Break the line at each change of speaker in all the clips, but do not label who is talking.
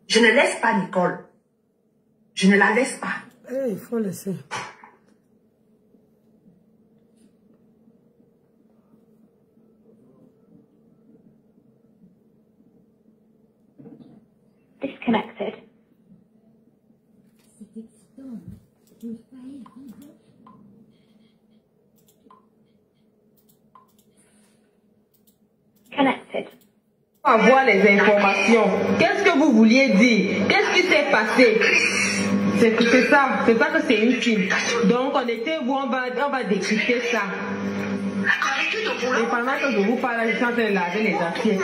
Je ne laisse pas Nicole. Je ne la laisse pas.
Il faut laisser.
Disconnected. Connected.
Avoir les informations. Qu'est-ce que vous vouliez dire? Qu'est-ce qui s'est passé? C'est ça que c'est une fille. Donc on était où on va décrypter ça. Et pendant que je vous parle, je suis en train de laver les assiettes.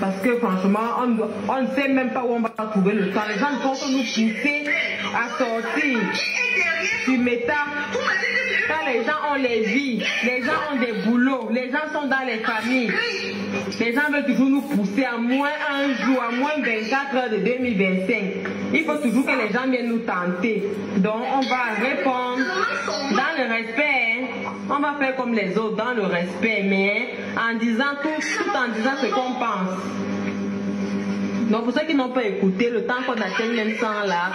Parce que franchement, on ne sait même pas où on va trouver le temps. Les gens ne font que nous pousser à sortir sur Meta. Quand les gens ont les vies, les gens ont des boulots, les gens sont dans les familles. Les gens veulent toujours nous pousser à moins un jour, à moins 24 heures de 2025. Il faut toujours que les gens viennent nous tenter. Donc on va répondre dans le respect. On va faire comme les autres, dans le respect, mais en disant tout en disant ce qu'on pense. Donc pour ceux qui n'ont pas écouté, le temps qu'on atteigne même 100 là,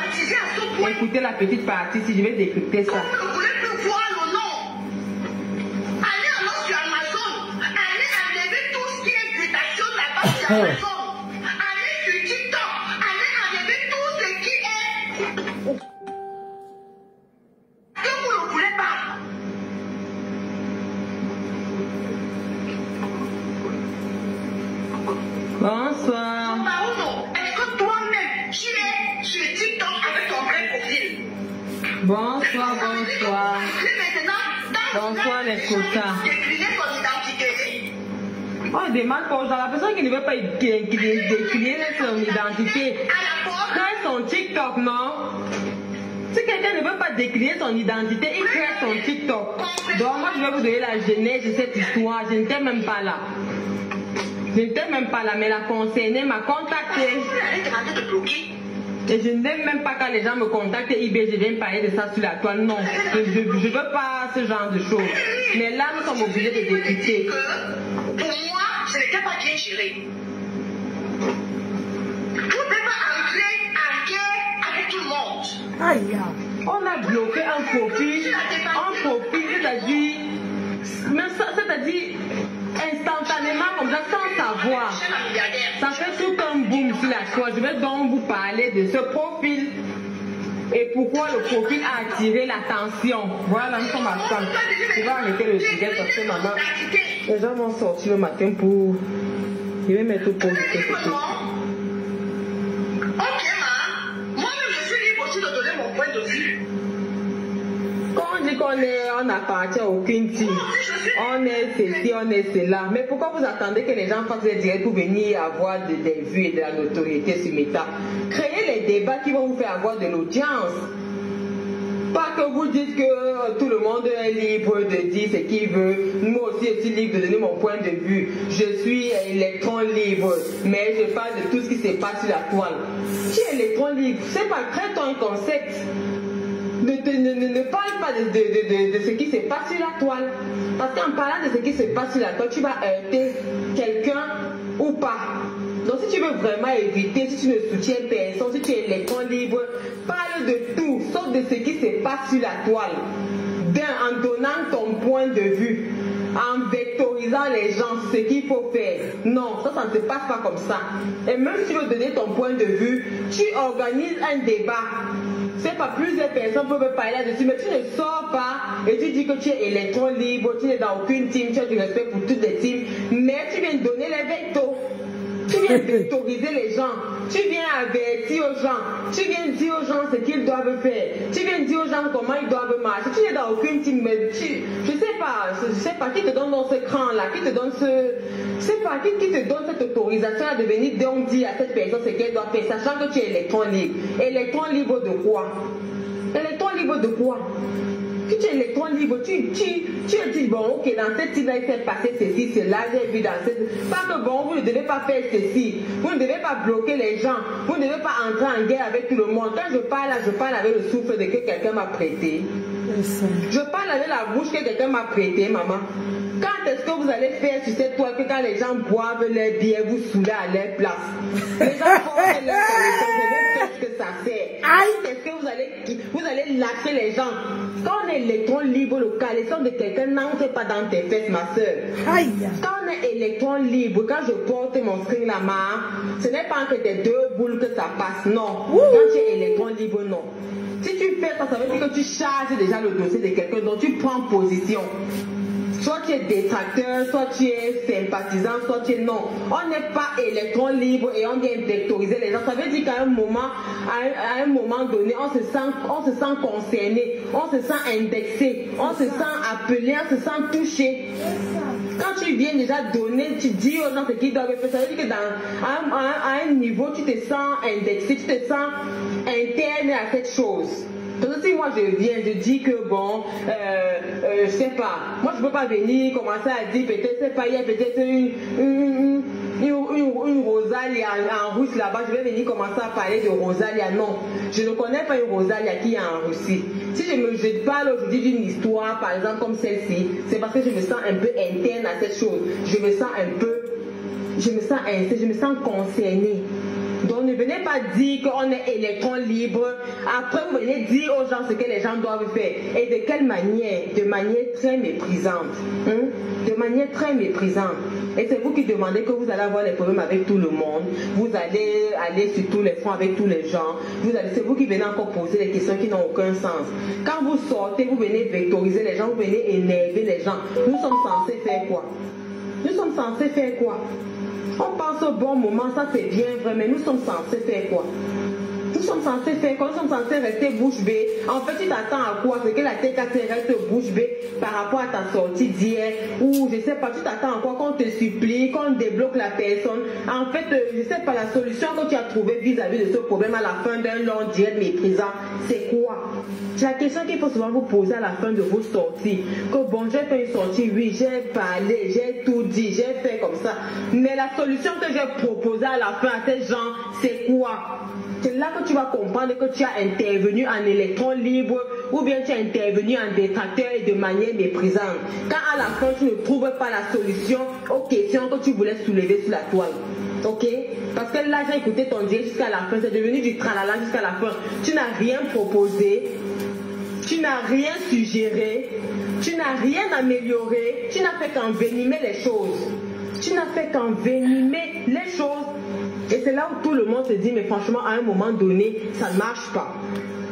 écoutez la petite partie, si je vais décrypter ça.
Allez sur TikTok, allez enlever tout ce qui est. Que vous ne voulez pas.
Bonsoir.
Est-ce que toi-même, tu es sur TikTok avec ton vrai profil?
Bonsoir, bonsoir. Bonsoir les quotas. On demande pour la personne qui ne veut pas décliner son identité. Crée son TikTok, non? Si quelqu'un ne veut pas décliner son identité, il crée son TikTok. Donc moi je vais vous donner la genèse de cette histoire. Je n'étais même pas là. Je n'étais même pas là, mais la concernée m'a contacté. Et je n'aime même pas quand les gens me contactent et je viens parler de ça sur la toile. Non, je ne veux pas ce genre de choses. Mais là, nous sommes obligés de décrypter.
Pour moi, ce n'était pas bien géré. Vous ne pouvez pas entrer en guerre avec tout le monde.
Aïe.
On a bloqué un profil, c'est-à-dire, instantanément comme ça, sans savoir. Ça fait tout un boom sur la toile. Je vais donc vous parler de ce profil et pourquoi le profil a attiré l'attention. Voilà, nous sommes à 100. Je vais arrêter le sujet parce que maman, les gens vont sortir le matin pour... Je vais mettre au pause de quelque chose.
Ok, ma. Moi-même, je suis libre aussi de donner mon point de vue.
Quand on dit qu'on n'appartient à aucune team, on est ceci, on est cela. Mais pourquoi vous attendez que les gens fassent des directs pour venir avoir des vues et de la notoriété sur Meta? Créez les débats qui vont vous faire avoir de l'audience. Pas que vous dites que tout le monde est libre de dire ce qu'il veut. Moi aussi, je suis libre de donner mon point de vue. Je suis électron libre. Mais je parle de tout ce qui se passe sur la toile. Tu es électron libre. C'est pas, crée-toi un concept. Ne parle pas de ce qui se passe sur la toile. Parce qu'en parlant de ce qui se passe sur la toile, tu vas heurter quelqu'un ou pas. Donc si tu veux vraiment éviter, si tu ne soutiens personne, si tu es électron libre, parle de tout, sauf de ce qui se passe sur la toile. En donnant ton point de vue, en vectorisant les gens, ce qu'il faut faire. Non, ça ne se passe pas comme ça. Et même si tu veux donner ton point de vue, tu organises un débat. C'est pas plusieurs personnes peuvent parler là-dessus, mais tu ne sors pas et tu dis que tu es électron libre, tu n'es dans aucune team, tu as du respect pour toutes les teams, mais tu viens donner les vectos. Tu viens vectoriser les gens, tu viens avertir aux gens, tu viens dire aux gens ce qu'ils doivent faire, tu viens dire aux gens comment ils doivent marcher. Tu n'es dans aucune team, mais je sais pas qui te donne dans ce cran-là, qui te donne qui te donne cette autorisation à devenir donc dire à cette personne ce qu'elle doit faire, sachant que tu es électron libre. Électron libre de quoi? Électron libre de quoi? Si tu es électron libre, tu dis bon, ok, dans cette team-là, il s'est passé ceci, cela, j'ai vu dans cette... Pas que bon, vous ne devez pas faire ceci, vous ne devez pas bloquer les gens, vous ne devez pas entrer en guerre avec tout le monde. Quand je parle là, je parle avec le souffle de que quelqu'un m'a prêté. Je parle avec la bouche que quelqu'un m'a prêté, maman. Quand est-ce que vous allez faire sur cette toile que quand les gens boivent leur bière, vous saoulez à leur place? Les gens font leur connexion. aller lâcher les gens. Quand on est électron libre, le caleçon de quelqu'un n'entre pas dans tes fesses, ma soeur. Quand on est électron libre, quand je porte mon string là-bas, ce n'est pas entre tes deux boules que ça passe, non. Quand tu es électron libre, non. Si tu fais ça, ça veut dire que tu charges déjà le dossier de quelqu'un, donc tu prends position. Soit tu es détracteur, soit tu es sympathisant, soit tu es non. On n'est pas électron libre et on vient vectoriser les gens. Ça veut dire qu'à un moment, à un moment donné, on se sent concerné, on se sent indexé, on se sent appelé, on se sent touché. Quand tu viens déjà donner, tu dis aux gens ce qu'ils doivent faire. Ça veut dire que à un niveau, tu te sens indexé, tu te sens interne à cette chose. Donc si moi je viens, je dis que bon, je sais pas, moi je peux pas venir commencer à dire peut-être, c'est pas, il y a peut-être une Rosalia en Russie là-bas, je vais venir commencer à parler de Rosalia, non, je ne connais pas une Rosalia qui est en Russie. Si je parle aujourd'hui d'une histoire, par exemple comme celle-ci, c'est parce que je me sens un peu interne à cette chose, je me sens concernée. Donc ne venez pas dire qu'on est électron libre. Après vous venez dire aux gens ce que les gens doivent faire. Et de quelle manière? De manière très méprisante. De manière très méprisante. Et c'est vous qui demandez que vous allez avoir des problèmes avec tout le monde. Vous allez aller sur tous les fronts avec tous les gens. C'est vous qui venez encore poser des questions qui n'ont aucun sens. Quand vous sortez, vous venez vectoriser les gens, vous venez énerver les gens. Nous sommes censés faire quoi? Nous sommes censés faire quoi? On pense au bon moment, ça c'est bien vrai, mais nous sommes censés faire quoi? Nous sommes censés faire quoi? Nous sommes censés rester bouche bée. En fait, tu t'attends à quoi? C'est que la TKC reste bouche bée par rapport à ta sortie d'hier. Ou je sais pas, tu t'attends à quoi? Qu'on te supplie, qu'on débloque la personne. En fait, je sais pas, la solution que tu as trouvée vis-à-vis de ce problème à la fin d'un long direct méprisant, c'est quoi? C'est la question qu'il faut souvent vous poser à la fin de vos sorties. Que bon, j'ai fait une sortie, oui, j'ai parlé, j'ai tout dit, j'ai fait comme ça. Mais la solution que j'ai proposée à la fin à ces gens, c'est quoi? C'est là que tu vas comprendre que tu as intervenu en électron libre ou bien tu as intervenu en détracteur et de manière méprisante. Quand à la fin tu ne trouves pas la solution aux questions que tu voulais soulever sur la toile. Ok? Parce que là j'ai écouté ton direct jusqu'à la fin, c'est devenu du tralala jusqu'à la fin. Tu n'as rien proposé, tu n'as rien suggéré, tu n'as rien amélioré, tu n'as fait qu'envenimer les choses. Tu n'as fait qu'envenimer les choses. Et c'est là où tout le monde se dit, mais franchement, à un moment donné, ça ne marche pas.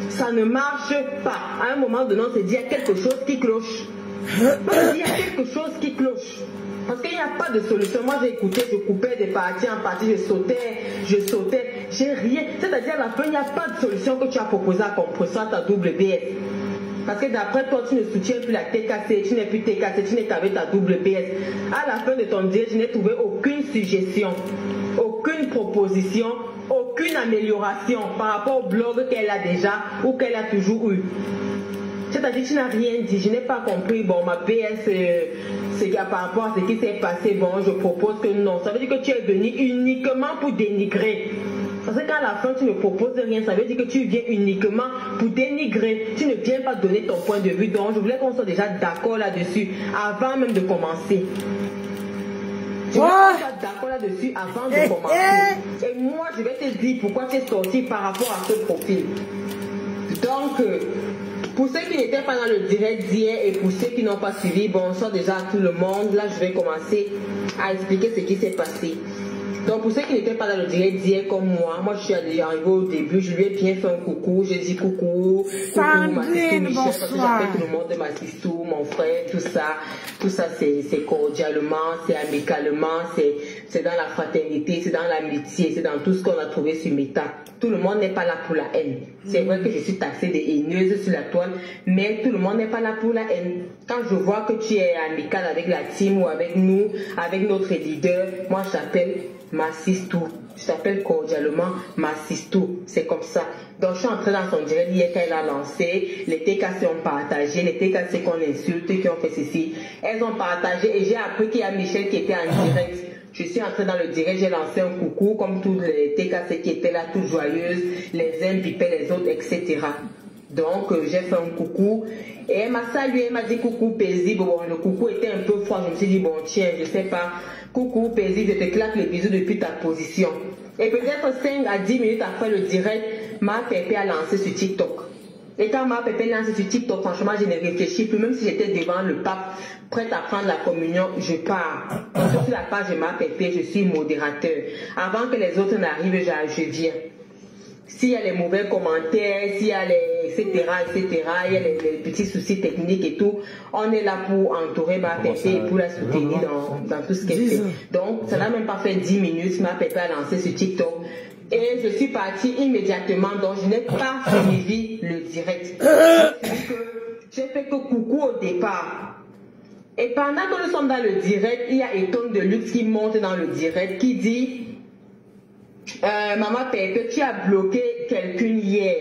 Ça ne marche pas. À un moment donné, on se dit, il y a quelque chose qui cloche. Il y a quelque chose qui cloche. Parce qu'il n'y a pas de solution. Moi, j'ai écouté, je coupais des parties en partie, je sautais, j'ai rien. C'est-à-dire, à la fin, il n'y a pas de solution que tu as proposée à compression à ta WBS. Parce que d'après toi, tu ne soutiens plus la TKC, tu n'es plus TKC, tu n'es qu'avec ta WBS. À la fin de ton direct, je n'ai trouvé aucune suggestion, aucune proposition, aucune amélioration par rapport au blog qu'elle a déjà ou qu'elle a toujours eu. C'est-à-dire que tu n'as rien dit, je n'ai pas compris, bon, ma PS, c'est par rapport à ce qui s'est passé, bon, je propose que non. Ça veut dire que tu es venu uniquement pour dénigrer. Parce que quand à la fin tu ne proposes rien, ça veut dire que tu viens uniquement pour dénigrer. Tu ne viens pas donner ton point de vue. Donc je voulais qu'on soit déjà d'accord là-dessus avant même de commencer. Je voulais qu'on soit d'accord là-dessus avant de commencer. Et moi je vais te dire pourquoi tu es sorti par rapport à ce profil. Donc pour ceux qui n'étaient pas dans le direct d'hier et pour ceux qui n'ont pas suivi, bonsoir déjà à tout le monde. Là je vais commencer à expliquer ce qui s'est passé. Donc pour ceux qui n'étaient pas dans le direct d'hier comme moi je suis arrivée au début, je lui ai bien fait un coucou, j'ai dit coucou, Massistou, Michel, parce que j'appelle tout le monde de Massistou, mon frère, tout ça c'est cordialement, c'est amicalement, c'est dans la fraternité, c'est dans l'amitié, c'est dans tout ce qu'on a trouvé sur Meta. Tout le monde n'est pas là pour la haine. C'est vrai que je suis taxée de haineuse sur la toile, mais tout le monde n'est pas là pour la haine. Quand je vois que tu es amical avec la team ou avec nous, avec notre leader, moi je t'appelle Massistou. Je t'appelle cordialement Massistou. C'est comme ça. Donc je suis entrée dans son direct hier qu'elle a lancé. Les TKC ont partagé, les TKC qu'on insulte, qui ont fait ceci. Elles ont partagé et j'ai appris qu'il y a Michel qui était en direct. Je suis entrée dans le direct, j'ai lancé un coucou comme tous les TKC qui étaient là, toutes joyeuses, les uns bipaient les autres, etc. Donc j'ai fait un coucou et elle m'a salué, elle m'a dit coucou paisible. Bon, le coucou était un peu froid, je me suis dit bon tiens, je sais pas, coucou paisible, je te claque les bisous depuis ta position. Et peut-être 5 à 10 minutes après le direct, ma pépé a lancé sur TikTok. Et quand ma pépé lance sur TikTok, franchement, je ne réfléchis plus. Même si j'étais devant le pape, prête à prendre la communion, je pars. Donc, sur la page de ma pépé, je suis modérateur. Avant que les autres n'arrivent, je viens. S'il y a les mauvais commentaires, s'il y a les etc., il y a les petits soucis techniques et tout, on est là pour entourer ma pépé et pour la soutenir dans tout ce qu'elle fait. Donc, ça n'a même pas fait 10 minutes, ma pépé a lancé sur TikTok. Et je suis partie immédiatement, donc je n'ai pas suivi le direct. J'ai fait que coucou au départ. Et pendant que nous sommes dans le direct, il y a Eton de Luxe qui monte dans le direct, qui dit Maman Pépé, tu as bloqué quelqu'un hier.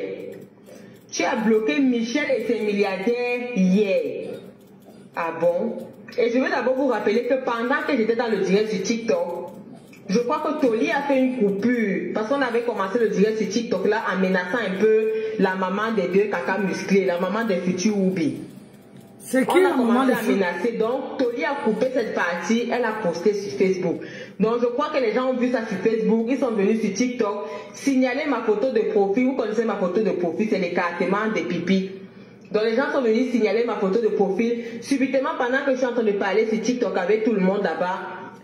Tu as bloqué Michel et ses milliardaires hier. Ah bon? Et je veux d'abord vous rappeler que pendant que j'étais dans le direct sur TikTok, je crois que Toli a fait une coupure parce qu'on avait commencé le direct sur TikTok là en menaçant un peu la maman des deux caca musclés, la maman des futurs Oubi.
C'est qui la maman des
futurs menacé. Donc Toli a coupé cette partie, elle a posté sur Facebook. Donc je crois que les gens ont vu ça sur Facebook, ils sont venus sur TikTok, signaler ma photo de profil. Vous connaissez ma photo de profil, c'est l'écartement des pipis. Donc les gens sont venus signaler ma photo de profil. Subitement, pendant que je suis en train de parler sur TikTok avec tout le monde là-bas,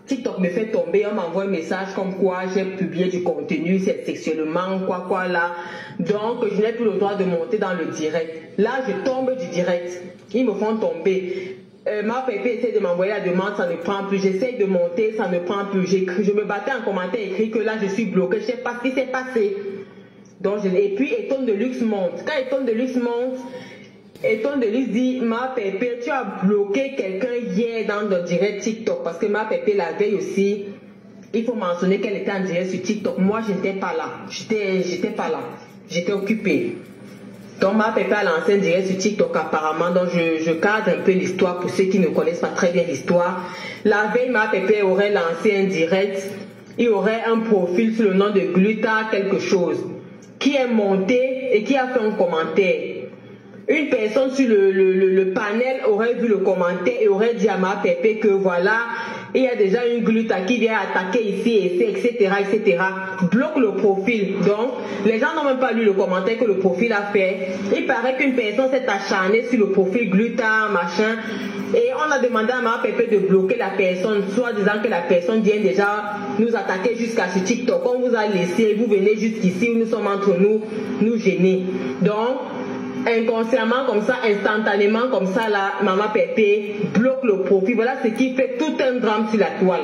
TikTok me fait tomber, on m'envoie un message comme quoi j'ai publié du contenu, c'est sexuellement, quoi là. Donc je n'ai plus le droit de monter dans le direct. Là, je tombe du direct. Ils me font tomber. Ma pépé essaie de m'envoyer la demande, ça ne prend plus. J'essaie de monter, ça ne prend plus. Je me battais en commentaire écrit que là, je suis bloqué. Je ne sais pas ce qui s'est passé. Donc, et puis, Eton de Luxe monte. Quand Eton de Luxe monte, Eton de Luxe dit, ma pépé, tu as bloqué quelqu'un hier dans le direct TikTok. Parce que ma pépé, la veille aussi, il faut mentionner qu'elle était en direct sur TikTok. Moi, je n'étais pas là. J'étais pas là. J'étais occupée. Donc ma pépé a lancé un direct sur TikTok apparemment. Donc je cadre un peu l'histoire pour ceux qui ne connaissent pas très bien l'histoire. La veille, ma pépé aurait lancé un direct. Il aurait un profil sous le nom de Gluta quelque chose qui est monté et qui a fait un commentaire. Une personne sur le panel aurait vu le commentaire et aurait dit à ma pépé que voilà, il y a déjà une gluta qui vient attaquer ici, etc., etc. Bloque le profil. Donc, les gens n'ont même pas lu le commentaire que le profil a fait. Il paraît qu'une personne s'est acharnée sur le profil gluta, machin. Et on a demandé à ma pépé de bloquer la personne, soit disant que la personne vient déjà nous attaquer jusqu'à ce TikTok. On vous a laissé, vous venez jusqu'ici, nous sommes entre nous gêner. Donc, inconsciemment comme ça, instantanément comme ça, là, maman Pépé bloque le profil. Voilà ce qui fait tout un drame sur la toile.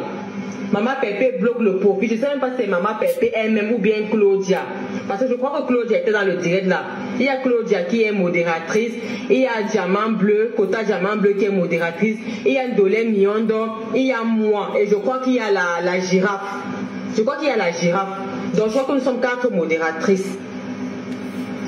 Maman Pépé bloque le profil. Je ne sais même pas si c'est maman Pépé elle-même ou bien Claudia. Parce que je crois que Claudia était dans le direct là. Il y a Claudia qui est modératrice. Il y a Diamant Bleu, Kota Diamant Bleu qui est modératrice. Il y a Ndolé Miondo. Il y a moi. Et je crois qu'il y a la girafe. Je crois qu'il y a la girafe. Donc je crois que nous sommes 4 modératrices.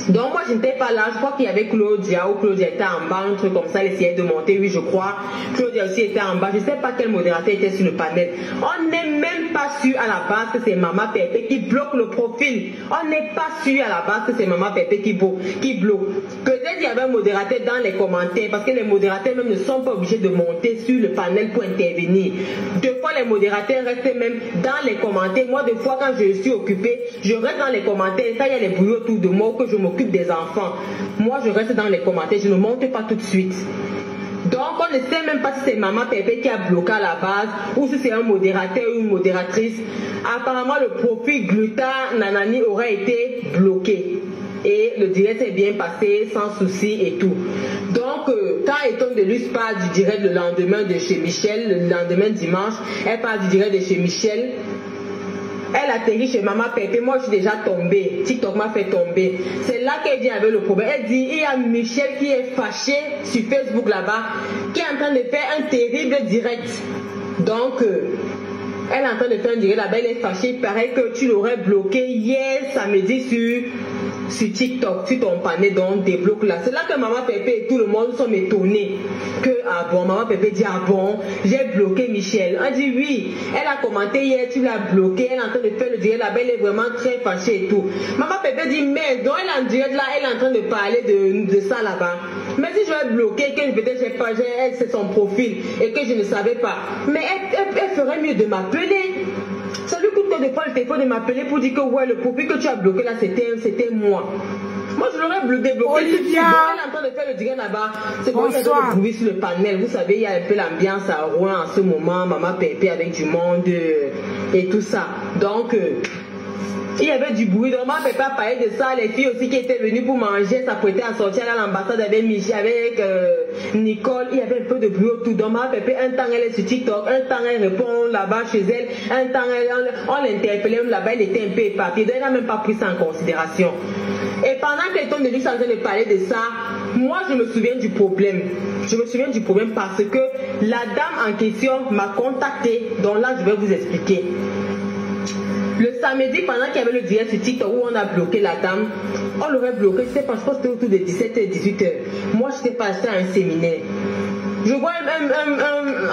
Donc moi je n'étais pas là, je crois qu'il y avait Claudia ou Claudia était en bas, un truc comme ça, elle essayait de monter, oui je crois. Claudia aussi était en bas, je ne sais pas quel modérateur était sur le panel. On n'est même pas sûr à la base que c'est Maman Pépé qui bloque le profil. On n'est pas sûr à la base que c'est Maman Pépé qui bloque. Peut-être qu'il y avait un modérateur dans les commentaires, parce que les modérateurs même ne sont pas obligés de monter sur le panel pour intervenir. Deux fois les modérateurs restent même dans les commentaires. Moi des fois quand je suis occupée, je reste dans les commentaires, ça il y a les bruits autour de moi que je m'occupe des enfants. Moi je reste dans les commentaires, je ne monte pas tout de suite. Donc on ne sait même pas si c'est Maman Pépé qui a bloqué à la base ou si c'est un modérateur ou une modératrice. Apparemment le profil Gluta Nanani aurait été bloqué et le direct s'est bien passé sans souci et tout. Donc quand Eton de Luxe parle du direct le lendemain de chez Michel, le lendemain dimanche, elle parle du direct de chez Michel. Elle atterrit chez Maman Pépé, moi je suis déjà tombée, TikTok m'a fait tomber. C'est là qu'elle vient avec le problème. Elle dit, il y a Michel qui est fâché sur Facebook là-bas, qui est en train de faire un terrible direct. Donc, elle est en train de faire un direct là-bas, elle est fâchée. Il paraît que tu l'aurais bloqué hier samedi sur TikTok, sur ton panel, donc débloque là. C'est là que Maman Pépé et tout le monde sont étonnés. Que, ah bon, Maman Pépé dit, ah bon, j'ai bloqué Michel. On dit oui, elle a commenté hier, tu l'as bloqué, elle est en train de faire le direct là-bas, elle est vraiment très fâchée et tout. Maman Pépé dit, mais donc elle est en direct là, elle est en train de parler de ça là-bas. Mais si je vais bloquer, que peut-être j'ai pas, elle c'est son profil et que je ne savais pas. Mais elle ferait mieux de m'appeler. Ça lui coûte de prendre le téléphone et m'appeler pour dire que ouais, le profil que tu as bloqué là, c'était moi. Moi, je l'aurais débloqué.
Olivia.
Elle est en train de faire le direct là-bas. C'est bon, il y a de bruit sur le panel. Vous savez, il y a un peu l'ambiance à Rouen en ce moment. Maman Pépé avec du monde et tout ça. Donc, il y avait du bruit. Donc, maman Pépé a parlé de ça. Les filles aussi qui étaient venues pour manger s'apprêtaient à sortir à l'ambassade avec Michi, avec Nicole. Il y avait un peu de bruit autour. Donc, maman Pépé, un temps elle est sur TikTok, un temps elle répond là-bas chez elle, un temps on l'interpellait même là-bas, il était un peu éparpillé. Donc, elle n'a même pas pris ça en considération. Et pendant que les tonnes de lui sont en train de parler de ça, moi je me souviens du problème. Je me souviens du problème parce que la dame en question m'a contacté. Donc là, je vais vous expliquer. Le samedi, pendant qu'il y avait le direct sur TikTok où on a bloqué la dame, on l'aurait bloqué, je pense que c'était autour de 17h, 18h. Moi, je suis passée à un séminaire. Je vois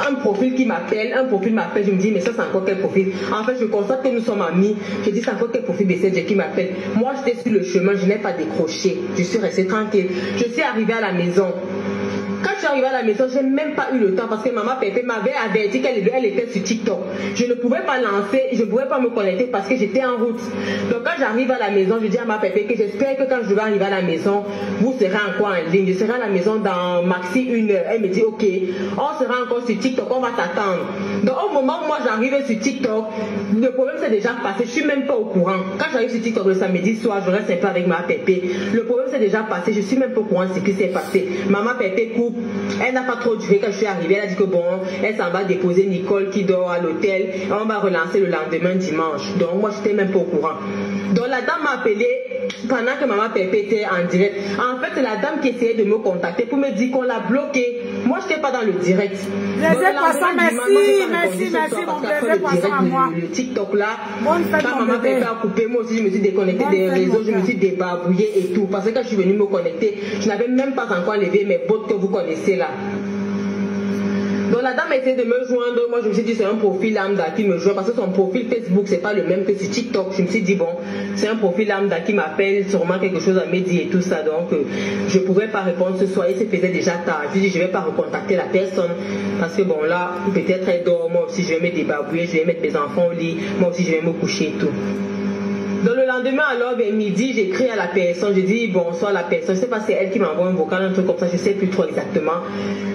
un profil qui m'appelle, je me dis, mais ça c'est encore quel profil? En fait, je constate que nous sommes amis, je dis, c'est encore quel profil BCG qui m'appelle? Moi, j'étais sur le chemin, je n'ai pas décroché, je suis restée tranquille. Je suis arrivée à la maison. Quand je suis arrivée à la maison, je n'ai même pas eu le temps parce que maman Pépé m'avait averti qu'elle était sur TikTok. Je ne pouvais pas lancer, je ne pouvais pas me connecter parce que j'étais en route. Donc quand j'arrive à la maison, je dis à maman Pépé que j'espère que quand je vais arriver à la maison, vous serez encore en ligne. Je serai à la maison dans maxi 1 heure. Elle me dit ok, on sera encore sur TikTok, on va t'attendre. Donc au moment où moi j'arrive sur TikTok, le problème s'est déjà passé, je suis même pas au courant. Quand j'arrive sur TikTok le samedi soir, je reste un peu avec maman Pépé. Le problème s'est déjà passé, je suis même pas au courant de ce qui s'est passé. Maman Pépé coupe. Elle n'a pas trop duré quand je suis arrivée. Elle a dit que bon, elle s'en va déposer Nicole qui dort à l'hôtel. On va relancer le lendemain dimanche. Donc moi, je n'étais même pas au courant. Donc la dame m'a appelé pendant que maman Pépé était en direct. En fait, c'est la dame qui essayait de me contacter pour me dire qu'on l'a bloqué. Moi, je n'étais pas dans le direct.
Plaisir passant, merci mon plaisir passant à moi.
Le TikTok là,
Bonne fête,
quand
mon
maman
bébé.
Pépé a coupé, moi aussi je me suis déconnectée des réseaux, je me suis débarbouillée et tout. Parce que quand je suis venue me connecter, je n'avais même pas encore enlevé mes bottes que vous connaissez là. Donc la dame a essayé de me joindre, moi je me suis dit c'est un profil lambda qui me joint parce que son profil Facebook c'est pas le même que sur TikTok. Je me suis dit bon, c'est un profil lambda qui m'appelle, sûrement quelque chose à me dire et tout ça, donc je pouvais pas répondre ce soir, il se faisait déjà tard. Je me suis dit je vais pas recontacter la personne parce que bon là, peut-être elle dort, moi aussi je vais me débarbouiller, je vais mettre mes enfants au lit, moi aussi je vais me coucher et tout. Donc le lendemain alors vers midi, j'écris à la personne, je dis bonsoir à la personne, je sais pas si c'est elle qui m'envoie un vocal, un truc comme ça, je sais plus trop exactement.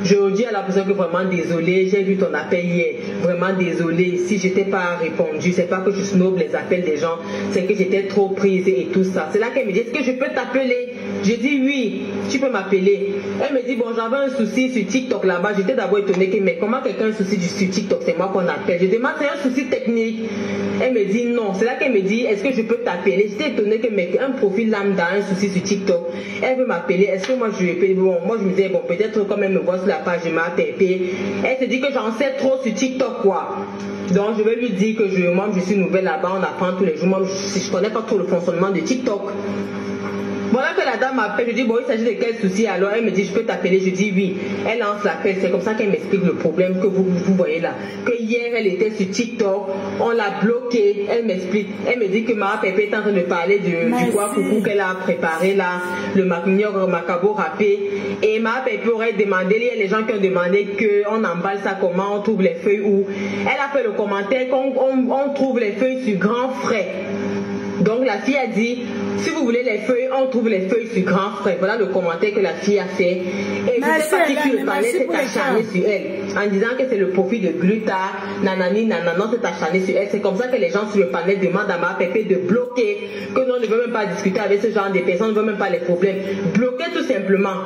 Je dis à la personne que vraiment désolé, j'ai vu ton appel hier, vraiment désolé, si je t'ai pas répondu, c'est pas que je snob les appels des gens, c'est que j'étais trop prise et tout ça. C'est là qu'elle me dit, est-ce que je peux t'appeler? Je dis oui, tu peux m'appeler. Elle me dit bon, j'avais un souci sur TikTok là-bas, j'étais d'abord étonnée que mais comment quelqu'un a un souci sur TikTok, c'est moi qu'on appelle. Je demande c'est un souci technique. Elle me dit non, c'est là qu'elle me dit est-ce que je peux t'appeler? J'étais étonnée que mais un profil lambda a un souci sur TikTok. Elle veut m'appeler, est-ce que moi je lui ai payé? Bon, moi je me disais bon, peut-être quand même me voit sur la page de ma PP. Elle se dit que j'en sais trop sur TikTok quoi. Donc je vais lui dire que moi je suis nouvelle là-bas, on apprend tous les jours, moi je connais pas trop le fonctionnement de TikTok. Voilà que la dame m'appelle, je dis bon il s'agit de quel souci, alors elle me dit je peux t'appeler, je dis oui. Elle lance l'appel, c'est comme ça qu'elle m'explique le problème que vous voyez là. Que hier elle était sur TikTok, on l'a bloquée, elle m'explique, elle me dit que ma Pépé est en train de parler du quoi coucou qu'elle a préparé là, le macabo râpé, et ma Pépé aurait demandé, il y a les gens qui ont demandé qu'on emballe ça comment, on trouve les feuilles où. Elle a fait le commentaire qu'on trouve les feuilles sur grand frais. Donc la fille a dit, si vous voulez les feuilles, on trouve les feuilles sur grand frais. Voilà le commentaire que la fille a fait. Et je ne sais pas si le panel s'est acharné sur elle, en disant que c'est le profit de Gluta, nanani, nanana, s'est acharné sur elle. C'est comme ça que les gens sur le panel demandent à ma Pépé de bloquer, que l'on ne veut même pas discuter avec ce genre de personnes, on ne veut même pas les problèmes. Bloquer tout simplement.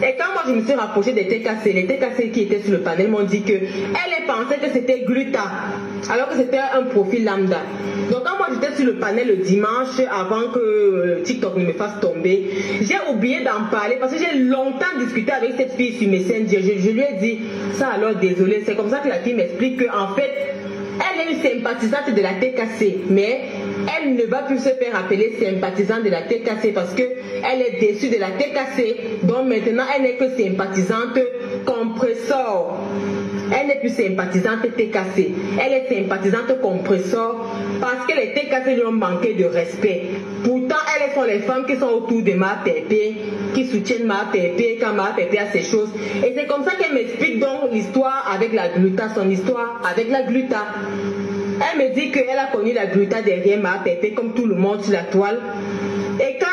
Et quand moi je me suis rapprochée des TKC, les TKC qui étaient sur le panel m'ont dit que elle pensait que c'était Gluta, alors que c'était un profil lambda. Donc quand moi j'étais sur le panel le dimanche avant que TikTok ne me fasse tomber, j'ai oublié d'en parler parce que j'ai longtemps discuté avec cette fille sur Messenger. Je lui ai dit ça, alors désolé. C'est comme ça que la fille m'explique qu'en fait elle est une sympathisante de la TKC, mais elle ne va plus se faire appeler sympathisante de la TKC parce qu'elle est déçue de la TKC. Donc maintenant, elle n'est que sympathisante compresseur. Elle n'est plus sympathisante TKC. Elle est sympathisante compresseur parce que les TKC lui ont manqué de respect. Pourtant, elles sont les femmes qui sont autour de ma Pépé, qui soutiennent ma Pépé quand ma Pépé a ses choses. Et c'est comme ça qu'elle m'explique donc l'histoire avec la Gluta, son histoire avec la Gluta. Elle me dit qu'elle a connu la gluta derrière ma pépé comme tout le monde sur la toile. Et quand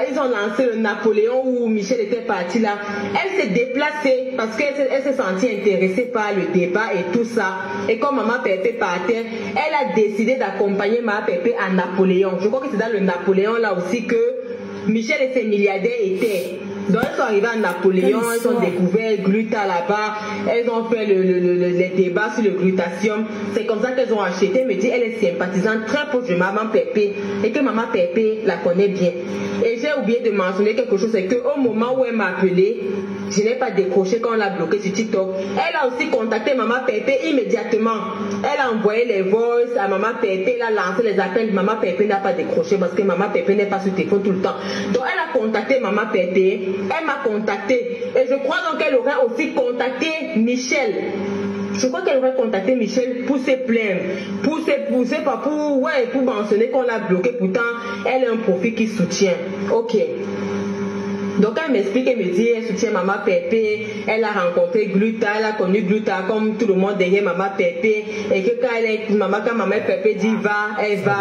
ils ont lancé le Napoléon où Michel était parti là, elle s'est déplacée parce qu'elle s'est sentie intéressée par le débat et tout ça. Et comme maman Pépé partait, elle a décidé d'accompagner maman Pépé à Napoléon. Je crois que c'est dans le Napoléon là aussi que Michel et ses milliardaires étaient. Donc elles sont arrivées à Napoléon, elles ont découvert Gluta là-bas, elles ont fait les débats sur le glutatium. C'est comme ça qu'elles ont acheté. Elle me dit elle est sympathisante, très proche de maman Pépé et que maman Pépé la connaît bien. Et j'ai oublié de mentionner quelque chose, c'est qu'au moment où elle m'a appelé, je n'ai pas décroché quand on l'a bloqué sur TikTok. Elle a aussi contacté maman Pépé immédiatement. Elle a envoyé les voices à maman Pépé, elle a lancé les appels. Maman Pépé n'a pas décroché parce que maman Pépé n'est pas sur téléphone tout le temps. Donc elle a contacté maman Pépé, elle m'a contacté. Et je crois donc qu'elle aurait aussi contacté Michel. Je crois qu'elle aurait contacté Michel pour se plaindre, pour mentionner qu'on l'a bloqué. Pourtant, elle a un profil qui soutient. Ok. Donc elle m'explique, elle me dit, elle soutient maman Pépé, elle a rencontré Gluta, elle a connu Gluta comme tout le monde derrière maman Pépé, et que quand maman Pépé dit va, elle va,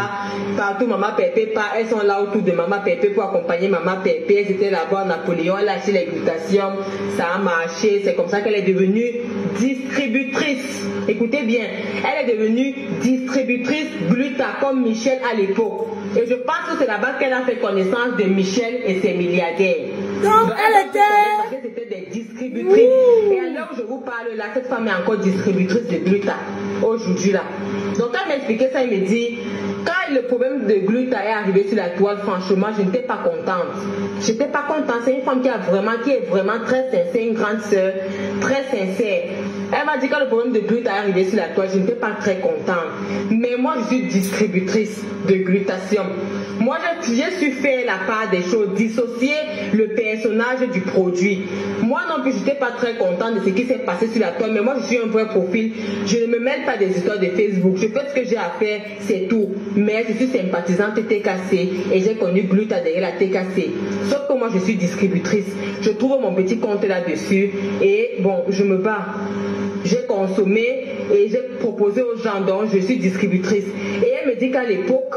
partout maman Pépé part, elles sont là autour de maman Pépé pour accompagner maman Pépé, c'était là-bas à Napoléon, elle a acheté les glutations, ça a marché, c'est comme ça qu'elle est devenue distributrice. Écoutez bien, elle est devenue distributrice Gluta comme Michel à l'époque. Et je pense que c'est là-bas qu'elle a fait connaissance de Michel et ses milliardaires.
Donc elle était...
C'était des distributrices. Et alors je vous parle là, cette femme est encore distributrice de Gluta aujourd'hui là. Donc elle m'a expliqué ça, elle me dit, quand le problème de Gluta est arrivé sur la toile, franchement, je n'étais pas contente. J'étais pas contente. C'est une femme qui est vraiment très sincère, une grande sœur, très sincère. Elle m'a dit quand le problème de Gluta est arrivé sur la toile, je n'étais pas très contente. Mais moi, je suis distributrice de glutatium. Moi, j'ai su faire la part des choses, dissocier le personnage du produit. Moi non plus, je n'étais pas très contente de ce qui s'est passé sur la toile, mais moi, je suis un vrai profil. Je ne me mêle pas des histoires de Facebook. Je fais ce que j'ai à faire, c'est tout. Mais je suis sympathisante TKC et j'ai connu Gluta derrière la TKC. Sauf que moi, je suis distributrice. Je trouve mon petit compte là-dessus et bon, je me bats. J'ai consommé et j'ai proposé aux gens, donc je suis distributrice. Et elle me dit qu'à l'époque,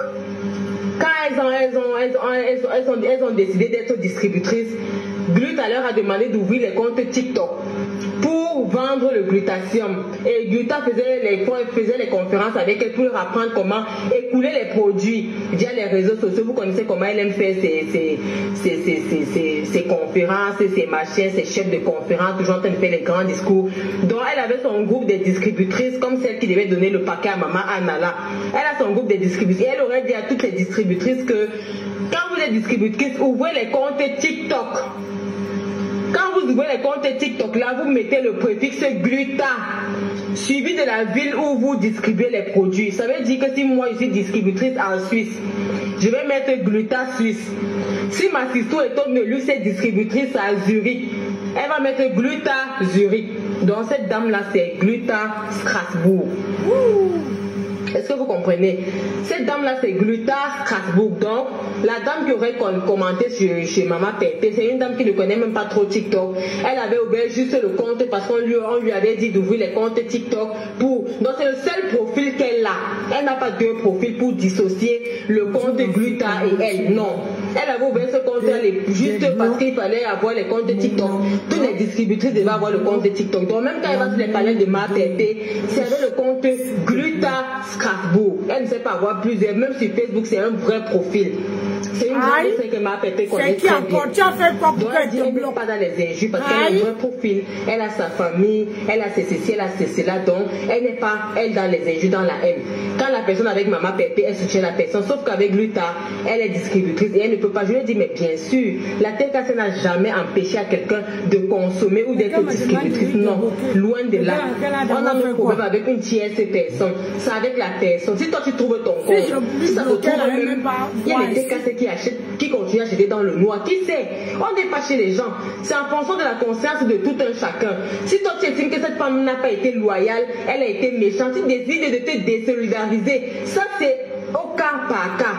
quand elles ont décidé d'être distributrices, Gluta leur a demandé d'ouvrir les comptes TikTok pour vendre le glutatium. Et Gluta faisait les conférences avec elle pour leur apprendre comment écouler les produits via les réseaux sociaux. Vous connaissez comment elle aime faire ses conférences, ses machins, ses chefs de conférences, toujours en train de faire les grands discours. Donc elle avait son groupe de distributrices comme celle qui devait donner le paquet à maman Anna là. Elle a son groupe de distributrices et elle aurait dit à toutes les distributrices que quand vous êtes distributrices, ouvrez les comptes TikTok. Quand vous ouvrez les comptes TikTok, là, vous mettez le préfixe Gluta, suivi de la ville où vous distribuez les produits. Ça veut dire que si moi, je suis distributrice en Suisse, je vais mettre Gluta Suisse. Si ma sister est au Nelu, c'est distributrice à Zurich, elle va mettre Gluta Zurich. Donc, cette dame-là, c'est Gluta Strasbourg. Est-ce que vous comprenez? Cette dame-là, c'est Gluta Strasbourg. Donc, la dame qui aurait commenté chez Maman Pépé, c'est une dame qui ne connaît même pas trop TikTok. Elle avait ouvert juste le compte parce qu'on lui avait dit d'ouvrir les comptes TikTok pour... Donc, c'est le seul profil qu'elle a. Elle n'a pas deux profils pour dissocier le compte Gluta et elle. Non. Elle avait ouvert ce compte juste parce qu'il fallait avoir les comptes TikTok. Toutes les distributrices devaient avoir le compte TikTok. Donc, même quand elle va sur les panels de Maman Pépé, c'est avec le compte Gluta Strasbourg. Elle ne sait pas avoir plusieurs. Même sur Facebook, c'est un vrai profil. C'est une grande que ma Pépé connaît très bien. Donc elle dit, elle n'est pas dans les injures parce qu'elle a un vrai profil. Elle a sa famille, elle a ceci, elle a cela. Donc, elle n'est pas, elle, dans les injures, dans la haine. Quand la personne avec Maman Pépé, elle soutient la personne. Sauf qu'avec Gluta, elle est distributrice et elle ne peut pas. Je lui ai dit, mais bien sûr, la TKC n'a jamais empêché à quelqu'un de consommer ou d'être distributrice. Non, loin de là. On a un problème avec une tierce personne. C'est avec la personne. Si toi tu trouves ton compte, si ça se trouve même, il y a les TKC qui continuent à acheter dans le noir. Qui sait? On n'est pas chez les gens. C'est en fonction de la conscience de tout un chacun. Si toi tu estimes que cette femme n'a pas été loyale, elle a été méchante, tu décides de te désolidariser. Ça c'est au cas par cas.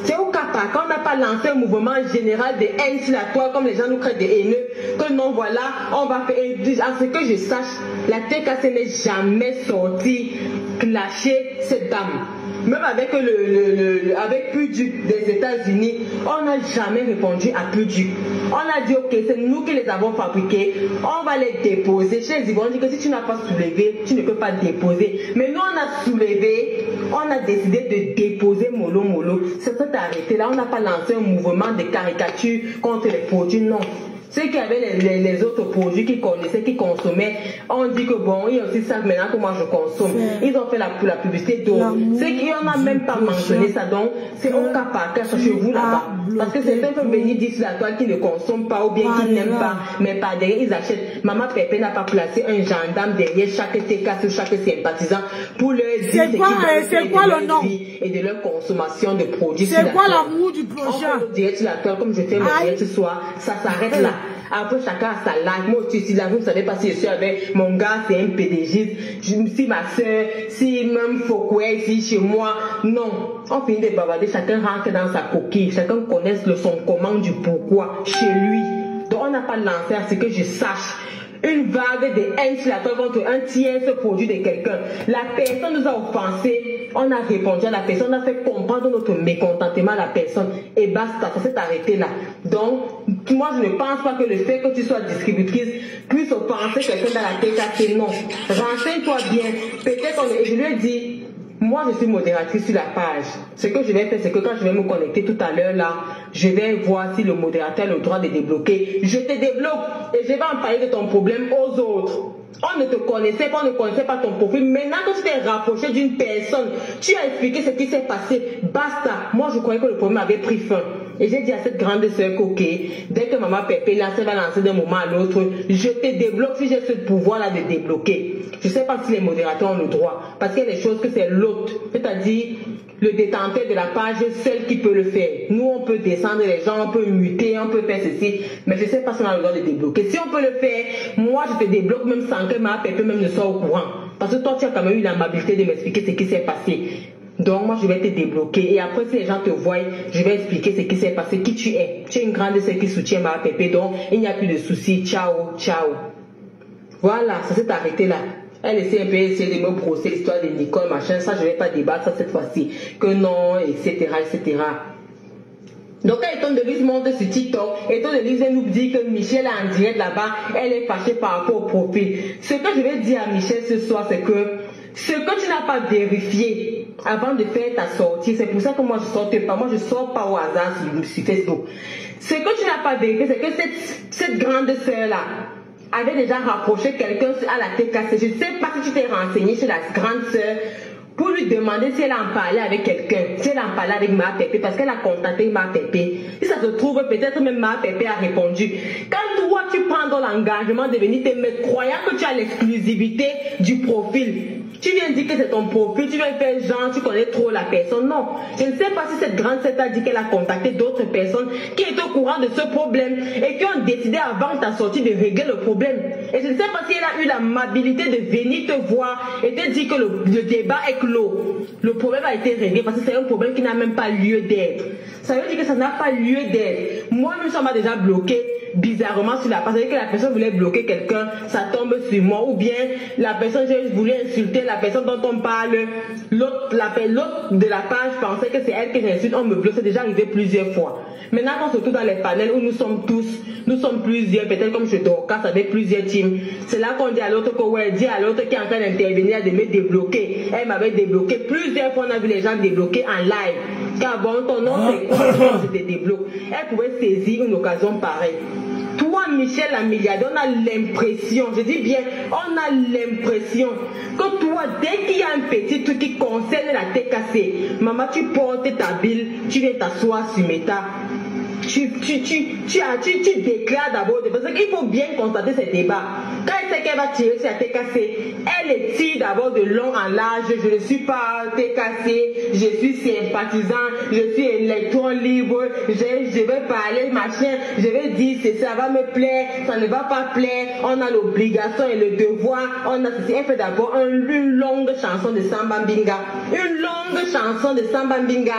C'est au cas par cas. On n'a pas lancé un mouvement général de haine sur la toile comme les gens nous créent des haineux. Que non, voilà, on va faire. À ce que je sache, la TKC n'est jamais sortie clasher cette dame. Même avec avec Puduc des États-Unis, on n'a jamais répondu à Puduc. On a dit ok, c'est nous qui les avons fabriqués, on va les déposer. Chez les Ivoiriens, on dit que si tu n'as pas soulevé, tu ne peux pas déposer. Mais nous on a soulevé, on a décidé de déposer mollo mollo. C'est ça arrêté là, on n'a pas lancé un mouvement de caricature contre les produits, non. Ceux qui avaient les autres produits qu'ils connaissaient, qu'ils consommaient, on dit que bon, il y a aussi ça maintenant que moi je consomme. Ils ont fait la publicité d'autres. Ceux qui n'ont même pas mentionné ça, donc c'est au cas par cas, chez vous là-bas. Parce que certains peuvent venir dire sur la toile qu'ils ne consomment pas ou bien qu'ils n'aiment pas, mais par derrière ils achètent. Maman Pépé n'a pas placé un gendarme derrière chaque TK sur chaque sympathisant pour leur dire
c'est quoi le nom
et de leur consommation de produits.
C'est quoi l'amour du projet?
On peut dire sur la toile comme je fais mon direct ce soir, ça s'arrête là. Après chacun a sa life. Moi aussi, si là, vous ne savez pas si je suis avec mon gars, c'est un PDG. Si ma soeur, si même Foucault, si chez moi. Non. On finit de bavarder, chacun rentre dans sa coquille. Chacun connaît son comment du pourquoi chez lui. Donc on n'a pas lancé à ce que je sache une vague de haine sur la toile contre un tiers produit de quelqu'un. La personne nous a offensé, on a répondu à la personne, on a fait comprendre notre mécontentement à la personne et basta, ça s'est arrêté là. Donc, moi je ne pense pas que le fait que tu sois distributrice puisse offenser quelqu'un dans la TKC, non. Renseigne-toi bien, peut-être je lui ai dit, moi je suis modératrice sur la page. Ce que je vais faire, c'est que quand je vais me connecter tout à l'heure là, je vais voir si le modérateur a le droit de débloquer. Je te débloque et je vais en parler de ton problème aux autres. On ne te connaissait pas, on ne connaissait pas ton profil. Maintenant que tu t'es rapproché d'une personne, tu as expliqué ce qui s'est passé. Basta. Moi, je croyais que le problème avait pris fin. Et j'ai dit à cette grande sœur qu'ok, dès que maman Pépé là, ça va lancer d'un moment à l'autre, je te débloque si j'ai ce pouvoir-là de débloquer. Je ne sais pas si les modérateurs ont le droit. Parce qu'il y a des choses que c'est l'autre. C'est-à-dire le détenteur de la page seul qui peut le faire. Nous, on peut descendre les gens, on peut muter, on peut faire ceci. Mais je ne sais pas si on a le droit de débloquer. Si on peut le faire, moi, je te débloque même sans que ma Pépé même ne soit au courant. Parce que toi, tu as quand même eu l'amabilité de m'expliquer ce qui s'est passé. Donc, moi, je vais te débloquer. Et après, si les gens te voient, je vais expliquer ce qui s'est passé, qui tu es. Tu es une grande sœur qui soutient ma Pépé. Donc, il n'y a plus de soucis. Ciao, ciao. Voilà, ça s'est arrêté là. Elle essaie un peu essayer de me brosser l'histoire de Nicole, machin. Ça, je ne vais pas débattre ça cette fois-ci. Que non, etc., etc. Donc, quand Eton de Lise monte sur TikTok, Eton de Lise nous dit que Michel est en direct là-bas, elle est fâchée par rapport au profil. Ce que je vais dire à Michel ce soir, c'est que ce que tu n'as pas vérifié avant de faire ta sortie, c'est pour ça que moi je ne sors pas. Moi je ne sors pas au hasard sur Facebook. Ce que tu n'as pas vérifié, c'est que cette grande sœur-là avait déjà rapproché quelqu'un à la TKC. Je ne sais pas si tu t'es renseigné chez la grande sœur pour lui demander si elle en parlait avec quelqu'un, si elle en parlait avec Ma Pépé, parce qu'elle a contacté Ma Pépé. Si ça se trouve, peut-être même Ma Pépé a répondu. Quand toi tu prends dans l'engagement de venir te mettre, croyant que tu as l'exclusivité du profil, tu viens dire que c'est ton profil, tu viens faire genre, tu connais trop la personne. Non, je ne sais pas si cette grande sœur a dit qu'elle a contacté d'autres personnes qui étaient au courant de ce problème et qui ont décidé avant ta sortie de régler le problème. Et je ne sais pas si elle a eu l'amabilité de venir te voir et te dire que le débat est clos. Le problème a été réglé parce que c'est un problème qui n'a même pas lieu d'être. Ça veut dire que ça n'a pas lieu d'être. Moi-même, ça m'a déjà bloqué bizarrement sur la page. C'est-à-dire que la personne voulait bloquer quelqu'un, ça tombe sur moi. Ou bien la personne, j'ai voulu insulter la personne dont on parle. L'autre de la page pensait que c'est elle que j'insulte, on me bloque. C'est déjà arrivé plusieurs fois. Maintenant, quand on se retrouve dans les panels où nous sommes plusieurs, peut-être comme chez Dorcas avec plusieurs teams, c'est là qu'on dit à l'autre que ouais, dit à l'autre qui est en train d'intervenir de me débloquer. Elle m'avait débloqué plusieurs fois, on a vu les gens débloquer en live. Car bon, ton nom c'est quoi, je te débloque. Elle pouvait saisir une occasion pareille. Toi, Michel la milliardaire, on a l'impression, je dis bien, on a l'impression que toi, dès qu'il y a un petit truc qui concerne la TKC, maman, tu portes ta bille, tu viens t'asseoir sur Meta. Tu déclares d'abord, parce qu'il faut bien constater ces débats. Quand elle sait qu'elle va tirer sur la TKC, elle les tire d'abord de long en large. Je ne suis pas TKC, je suis sympathisant, je suis électron libre, je vais parler, machin, je vais dire ça va me plaire, ça ne va pas plaire, on a l'obligation et le devoir, on a ceci. Elle fait d'abord une longue chanson de Samba Mbinga. Une longue chanson de Samba Mbinga.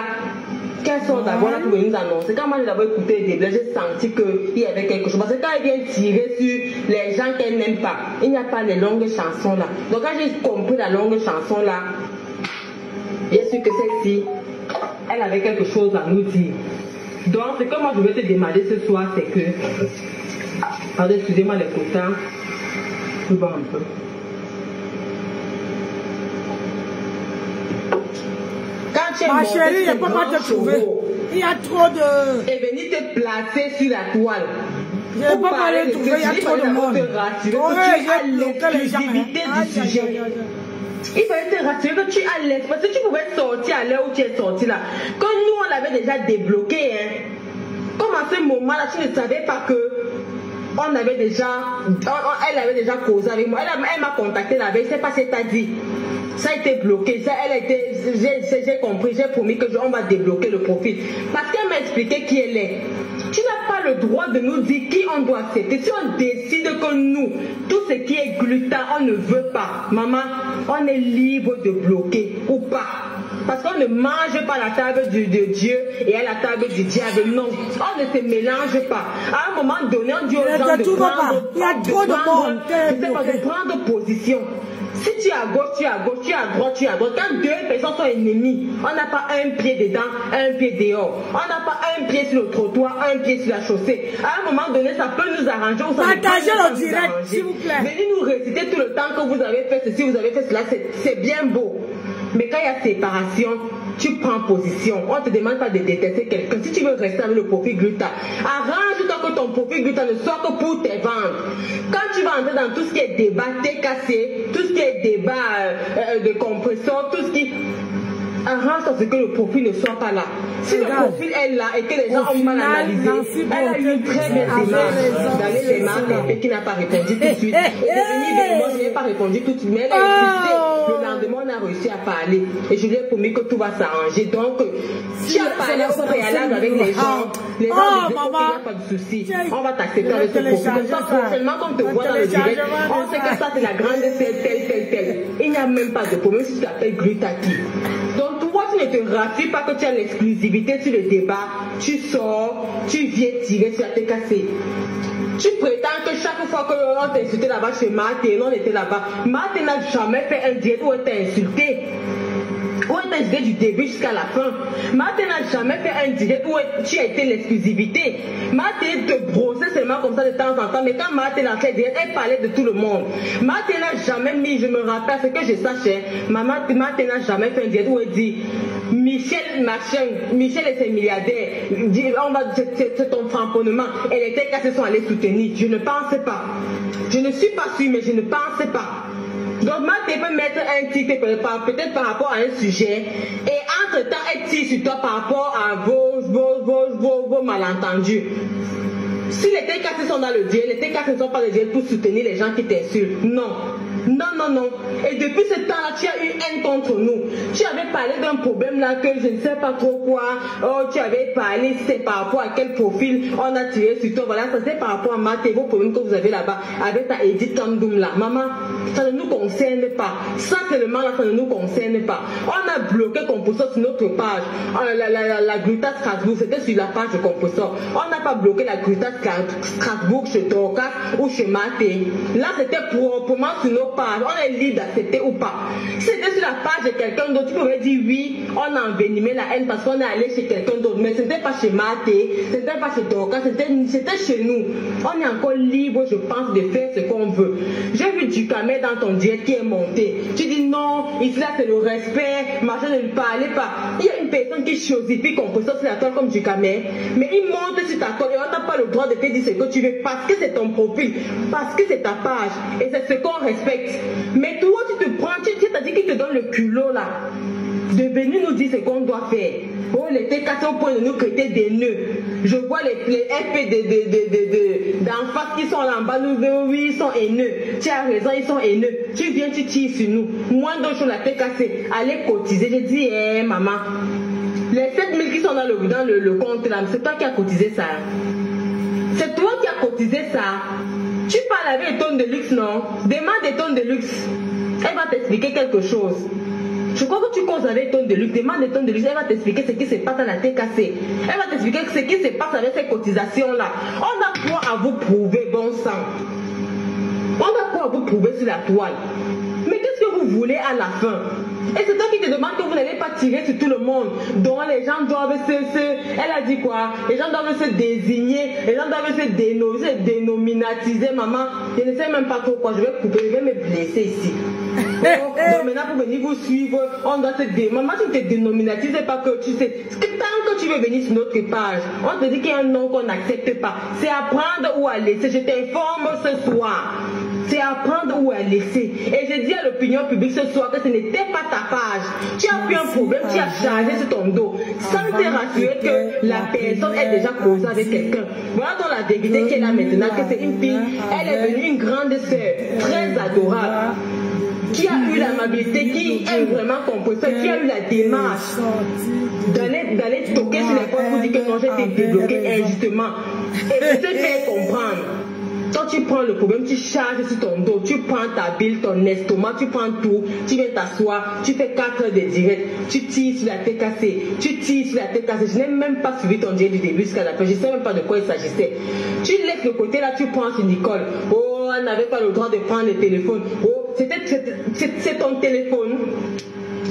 Quelles sont d'abord là pour nous annoncer? Quand moi j'ai d'abord écouté les débats, j'ai senti qu'il y avait quelque chose. Parce que quand elle vient tirer sur les gens qu'elle n'aime pas, il n'y a pas les longues chansons là. Donc quand j'ai compris la longue chanson là, Bien sûr que celle-ci, elle avait quelque chose à nous dire. Donc, ce que moi je vais te demander ce soir, c'est que... Pardon, excusez-moi les quotas. Je vais un peu. Quand tu es
Ma chérie, je ne peux pas te trouver. Il y a trop de...
Et venir te placer sur la toile.
Je ne peux pas les trouver, il y a trop de monde.
J'ai l'exclusivité du sujet. Il fallait te rassurer que tu es à l'aise. Parce que tu pouvais sortir à l'heure où tu es sorti là. Quand nous, on l'avait déjà débloqué. Hein. Comme à ce moment-là, tu ne savais pas que... On avait déjà... Elle avait déjà causé avec moi. Elle m'a contacté la veille. Je ne sais pas si elle t'a dit. Ça a été bloqué. J'ai compris. J'ai promis qu'on va débloquer le profil. Parce qu'elle m'a expliqué qui elle est. Tu n'as pas le droit de nous dire qui on doit accepter. Si on décide que nous, tout ce qui est gluten, on ne veut pas, maman, on est libre de bloquer ou pas. Parce qu'on ne mange pas à la table de Dieu et à la table du diable. Non, on ne se mélange pas. À un moment donné, on dit aux gens de prendre position. Si tu es à gauche, tu es à gauche, tu es à droite, tu es à droite. Quand deux personnes sont ennemies, on n'a pas un pied dedans, un pied dehors. On n'a pas un pied sur le trottoir, un pied sur la chaussée. À un moment donné, ça peut nous arranger ou ça
partagez le direct, s'il vous plaît.
Venez nous réciter tout le temps que vous avez fait ceci, vous avez fait cela, c'est bien beau. Mais quand il y a séparation, tu prends position. On ne te demande pas de détester quelqu'un. Si tu veux rester avec le profil gluten, arrange-toi que ton profil gluten ne soit que pour tes ventes. Quand tu vas entrer dans tout ce qui est débat TKC, tout ce qui est débat de compresseur, tout ce qui... Arrange à ce que le profil ne soit pas là. Si le profil est là et que les gens ont mal analysé, elle a eu une très belle démarche d'aller les marques et qui n'a pas répondu tout de suite. Et de venir vers moi, je n'ai pas répondu tout de suite, mais elle a insisté. Le lendemain, on a réussi à parler. Et je lui ai promis que tout va s'arranger. Donc, tu as parlé au préalable avec les gens. Les gens disaient qu'il n'y a pas de souci. On va t'accepter avec ce profil. Comme ça, prochainement, comme te voit dans le direct, on sait que ça, c'est la grande telle. Il n'y a même pas de problème si tu t'appelles Glutaki. Donc, toi, tu ne te rassures pas que tu as l'exclusivité sur le débat. Tu sors, tu viens tirer sur la TKC. Tu prétends que chaque fois qu'on t'a insulté là-bas chez Martin, on était là-bas. Martin n'a jamais fait un direct où elle t'a insulté. Où elle t'a insulté du début jusqu'à la fin. Martin n'a jamais fait un direct où tu as été l'exclusivité. Martin te brossait seulement comme ça de temps en temps. Mais quand Martin a fait direct, elle parlait de tout le monde. Martin n'a jamais mis, je me rappelle, ce que je sachais, Martin n'a jamais fait un direct où elle dit Michel machin, Michel et ses milliardaires, c'est ton framponnement. Et les TKC sont allés soutenir. Je ne pensais pas. Je ne suis pas sûre, mais je ne pensais pas. Donc Martin peut mettre un titre peut-être par rapport à un sujet et entre-temps elle tire sur toi par rapport à vos malentendus. Si les TKC sont dans le dieu, les TKC ne sont pas le dieu pour soutenir les gens qui t'insultent. Non. Et depuis ce temps-là, tu as eu haine contre nous. Tu avais parlé d'un problème là que je ne sais pas trop quoi. Oh, tu avais parlé, c'est par rapport à quel profil on a tiré sur toi. Voilà, ça c'est par rapport à Marthe et vos problèmes que vous avez là-bas avec ta Edith Kandoum là. Maman, ça ne nous concerne pas. Ça seulement là, ça ne nous concerne pas. On a bloqué Composteur sur notre page. La Gluta Strasbourg, c'était sur la page de Composteur. On n'a pas bloqué la Gluta Strasbourg chez Dorcas ou chez Marthe. Là, c'était proprement sur nos pages. On est libre d'accepter ou pas. Si c'était sur la page de quelqu'un d'autre, tu pouvais dire oui, on a envenimé la haine parce qu'on est allé chez quelqu'un d'autre. Mais ce n'était pas chez Marthe, ce n'était pas chez Dorcas, c'était chez nous. On est encore libre, je pense, de faire ce qu'on veut. J'ai vu Ducamel dans ton direct qui est monté. Tu dis non, ici là c'est le respect, machin, ne lui parlez pas. Il y a une personne qui chosifie qu'on peut sortir la toile comme Ducamel, mais il monte sur ta toile et on n'a pas le droit de te dire ce que tu veux parce que c'est ton profil, parce que c'est ta page et c'est ce qu'on respecte. Mais toi, tu te prends, tu t'as dit qu'il te donne le culot là, de venir nous dire ce qu'on doit faire. Oh, les TKC au point de nous créer des nœuds. Je vois les FP d'en face qui sont là en bas, nous, oui, ils sont haineux. Tu as raison, ils sont haineux. Tu viens, tu tires sur nous. Moi, donc, je la TKC, allez cotiser. Je dis, maman, les 7000 qui sont dans le compte là, c'est toi qui as cotisé ça. C'est toi qui as cotisé ça. Tu parles avec les tonnes de luxe, non? Demande des tonnes de luxe. Elle va t'expliquer quelque chose. Je crois que tu causes avec les tonnes de luxe. Demande des tonnes de luxe. Elle va t'expliquer ce qui se passe à la TKC. Elle va t'expliquer ce qui se passe avec ces cotisations-là. On a quoi à vous prouver, bon sang? On a quoi à vous prouver sur la toile? Mais qu'est-ce que vous voulez à la fin? Et c'est toi qui te demandes que vous n'allez pas tirer sur tout le monde. Donc les gens doivent elle a dit quoi? Les gens doivent se désigner, les gens doivent se dénominatiser, maman. Je ne sais même pas trop quoi, je vais couper, je vais me blesser ici. Donc maintenant pour venir vous suivre, on doit se dénominatiser. Maman, tu ne te dénominatises pas que tu sais. Parce que tant que tu veux venir sur notre page, on te dit qu'il y a un nom qu'on n'accepte pas. C'est à prendre ou à laisser. Je t'informe ce soir. C'est à prendre ou à laisser. Et je dis à l'opinion publique ce soir que ce n'était pas ta page. Tu as pris un problème, tu as chargé sur ton dos. Sans te rassurer que la personne est déjà causée avec quelqu'un. Voilà donc la vérité qui est là maintenant, que c'est une fille. Elle est devenue une grande sœur, très adorable, qui a eu l'amabilité, qui aime vraiment Compresseur, qui a eu la démarche d'aller toquer sur les points pour dire que non, j'ai été débloqué injustement. Et de te faire comprendre. Quand tu prends le problème, tu charges sur ton dos, tu prends ta bile, ton estomac, tu prends tout, tu viens t'asseoir, tu fais 4 heures de direct, tu tires sur la tête cassée, Je n'ai même pas suivi ton direct du début jusqu'à la fin, je ne sais même pas de quoi il s'agissait. Tu laisses le côté là, tu prends sur Nicole. Oh, elle n'avait pas le droit de prendre le téléphone. Oh, c'est ton téléphone.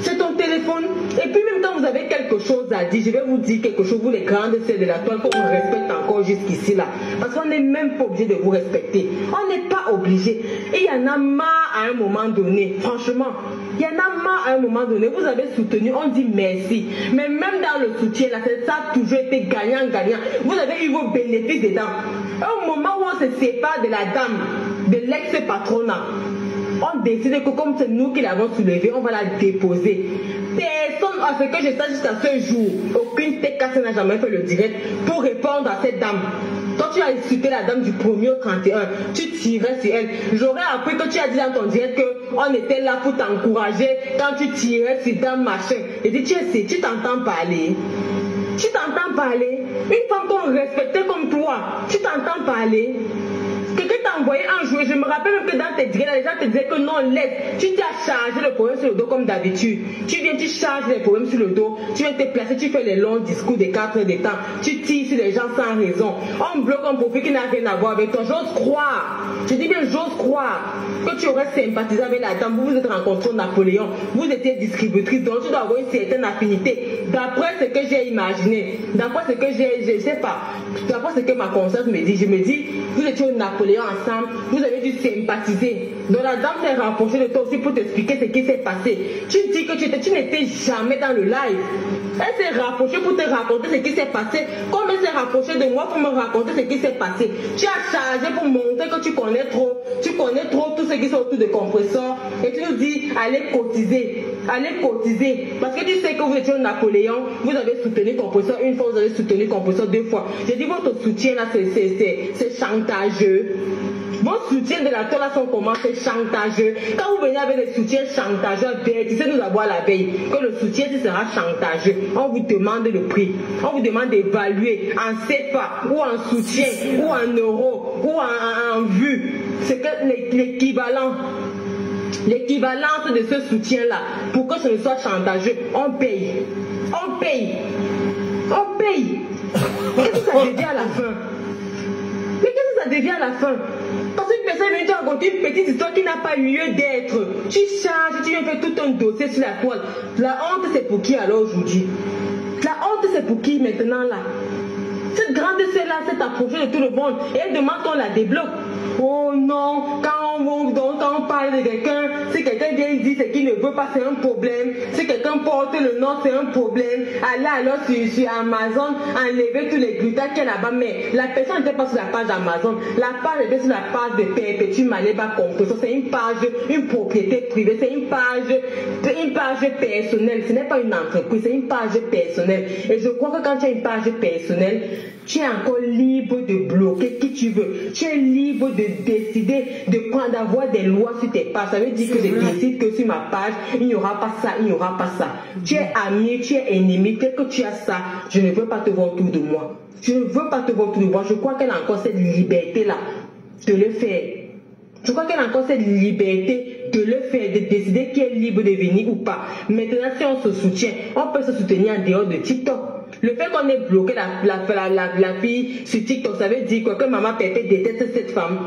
C'est ton téléphone. Et puis même quand vous avez quelque chose à dire, je vais vous dire quelque chose, vous les grandes sœurs de la toile, qu'on vous respecte encore jusqu'ici là. Parce qu'on n'est même pas obligé de vous respecter. On n'est pas obligé. Et il y en a marre à un moment donné. Franchement, il y en a marre à un moment donné. Vous avez soutenu, on dit merci. Mais même dans le soutien là, ça a toujours été gagnant-gagnant. Vous avez eu vos bénéfices dedans. Au moment où on se sépare de la dame, de l'ex-patronat, on décide que comme c'est nous qui l'avons soulevée, on va la déposer. Personne, à ce que je sache jusqu'à ce jour, aucune tête cassée n'a jamais fait le direct pour répondre à cette dame. Quand tu as insulté la dame du 1er au 31, tu tirais sur elle. J'aurais appris que tu as dit dans ton direct qu'on était là pour t'encourager quand tu tirais sur dame machin. Et dit, tu t'entends parler. Tu t'entends parler. Une femme qu'on respectait comme toi, tu t'entends parler. Quelqu'un t'a envoyé un jouet, je me rappelle même que dans tes directs, les gens te disaient que non, laisse. Tu t'as chargé le problème sur le dos comme d'habitude. Tu viens, tu charges les problèmes sur le dos, tu viens te placer, tu fais les longs discours de 4 heures de temps, tu tires sur les gens sans raison. On bloque un profil qui n'a rien à voir avec toi. J'ose croire, je dis bien j'ose croire, que tu aurais sympathisé avec la dame, vous vous êtes rencontrés au Napoléon, vous étiez distributrice, donc tu dois avoir une certaine affinité. D'après ce que j'ai imaginé, d'après ce que je sais pas, d'après ce que ma conscience me dit, je me dis, vous étiez au Napoléon ensemble, vous avez dû sympathiser. Donc la dame s'est rapprochée de toi aussi pour t'expliquer ce qui s'est passé. Tu dis que tu n'étais jamais dans le live. Elle s'est rapprochée pour te raconter ce qui s'est passé, comme elle s'est rapprochée de moi pour me raconter ce qui s'est passé. Tu as chargé pour montrer que tu connais trop tout ce qui est autour de Compresseur, et tu nous dis allez cotiser, parce que tu sais que vous étiez au Napoléon, vous avez soutenu Compresseur une fois, vous avez soutenu Compresseur 2 fois. J'ai dit votre soutien là c'est chantageux. Vos soutiens de la toile là sont comment? C'est chantageux. Quand vous venez avec des soutiens chantageux, avertissez-nous d'abord la veille que le soutien sera chantageux. On vous demande le prix, on vous demande d'évaluer en CFA ou en soutien ou en euros ou en vue. C'est que l'équivalence de ce soutien là, pour que ce ne soit chantageux, on paye. Qu'est-ce que ça devient à la fin? Mais qu'est-ce que ça devient à la fin? Parce qu'une personne vient te raconter une petite histoire qui n'a pas lieu d'être. Tu charges, tu viens faire tout un dossier sur la toile. La honte, c'est pour qui alors aujourd'hui? La honte, c'est pour qui maintenant là? Cette grande sœur-là s'est approchée de tout le monde et elle demande qu'on la débloque. Oh non, quand on parle de quelqu'un, si quelqu'un vient dire ce qu'il ne veut pas, c'est un problème. Si quelqu'un porte le nom, c'est un problème. Allez alors sur Amazon, enlever tous les glutins qu'il y a là-bas. Mais la personne n'était pas sur la page d'Amazon. La page était sur la page de Perpétue Maleba Compresseur. C'est une page, une propriété privée. C'est une page personnelle. Ce n'est pas une entreprise, c'est une page personnelle. Et je crois que quand tu as une page personnelle, tu es encore libre de bloquer qui tu veux. Tu es libre de décider d'avoir des lois sur tes pages. Ça veut dire que je décide que sur ma page, il n'y aura pas ça, il n'y aura pas ça. Tu es ami, tu es ennemi, dès que tu as ça, je ne veux pas te voir autour de moi. Je ne veux pas te voir autour de moi. Je crois qu'elle a encore cette liberté-là de le faire. Je crois qu'elle a encore cette liberté de le faire, de décider qui est libre de venir ou pas. Maintenant, si on se soutient, on peut se soutenir en dehors de TikTok. Le fait qu'on ait bloqué la fille sur TikTok, ça veut dire quoi? Que maman Pépé déteste cette femme.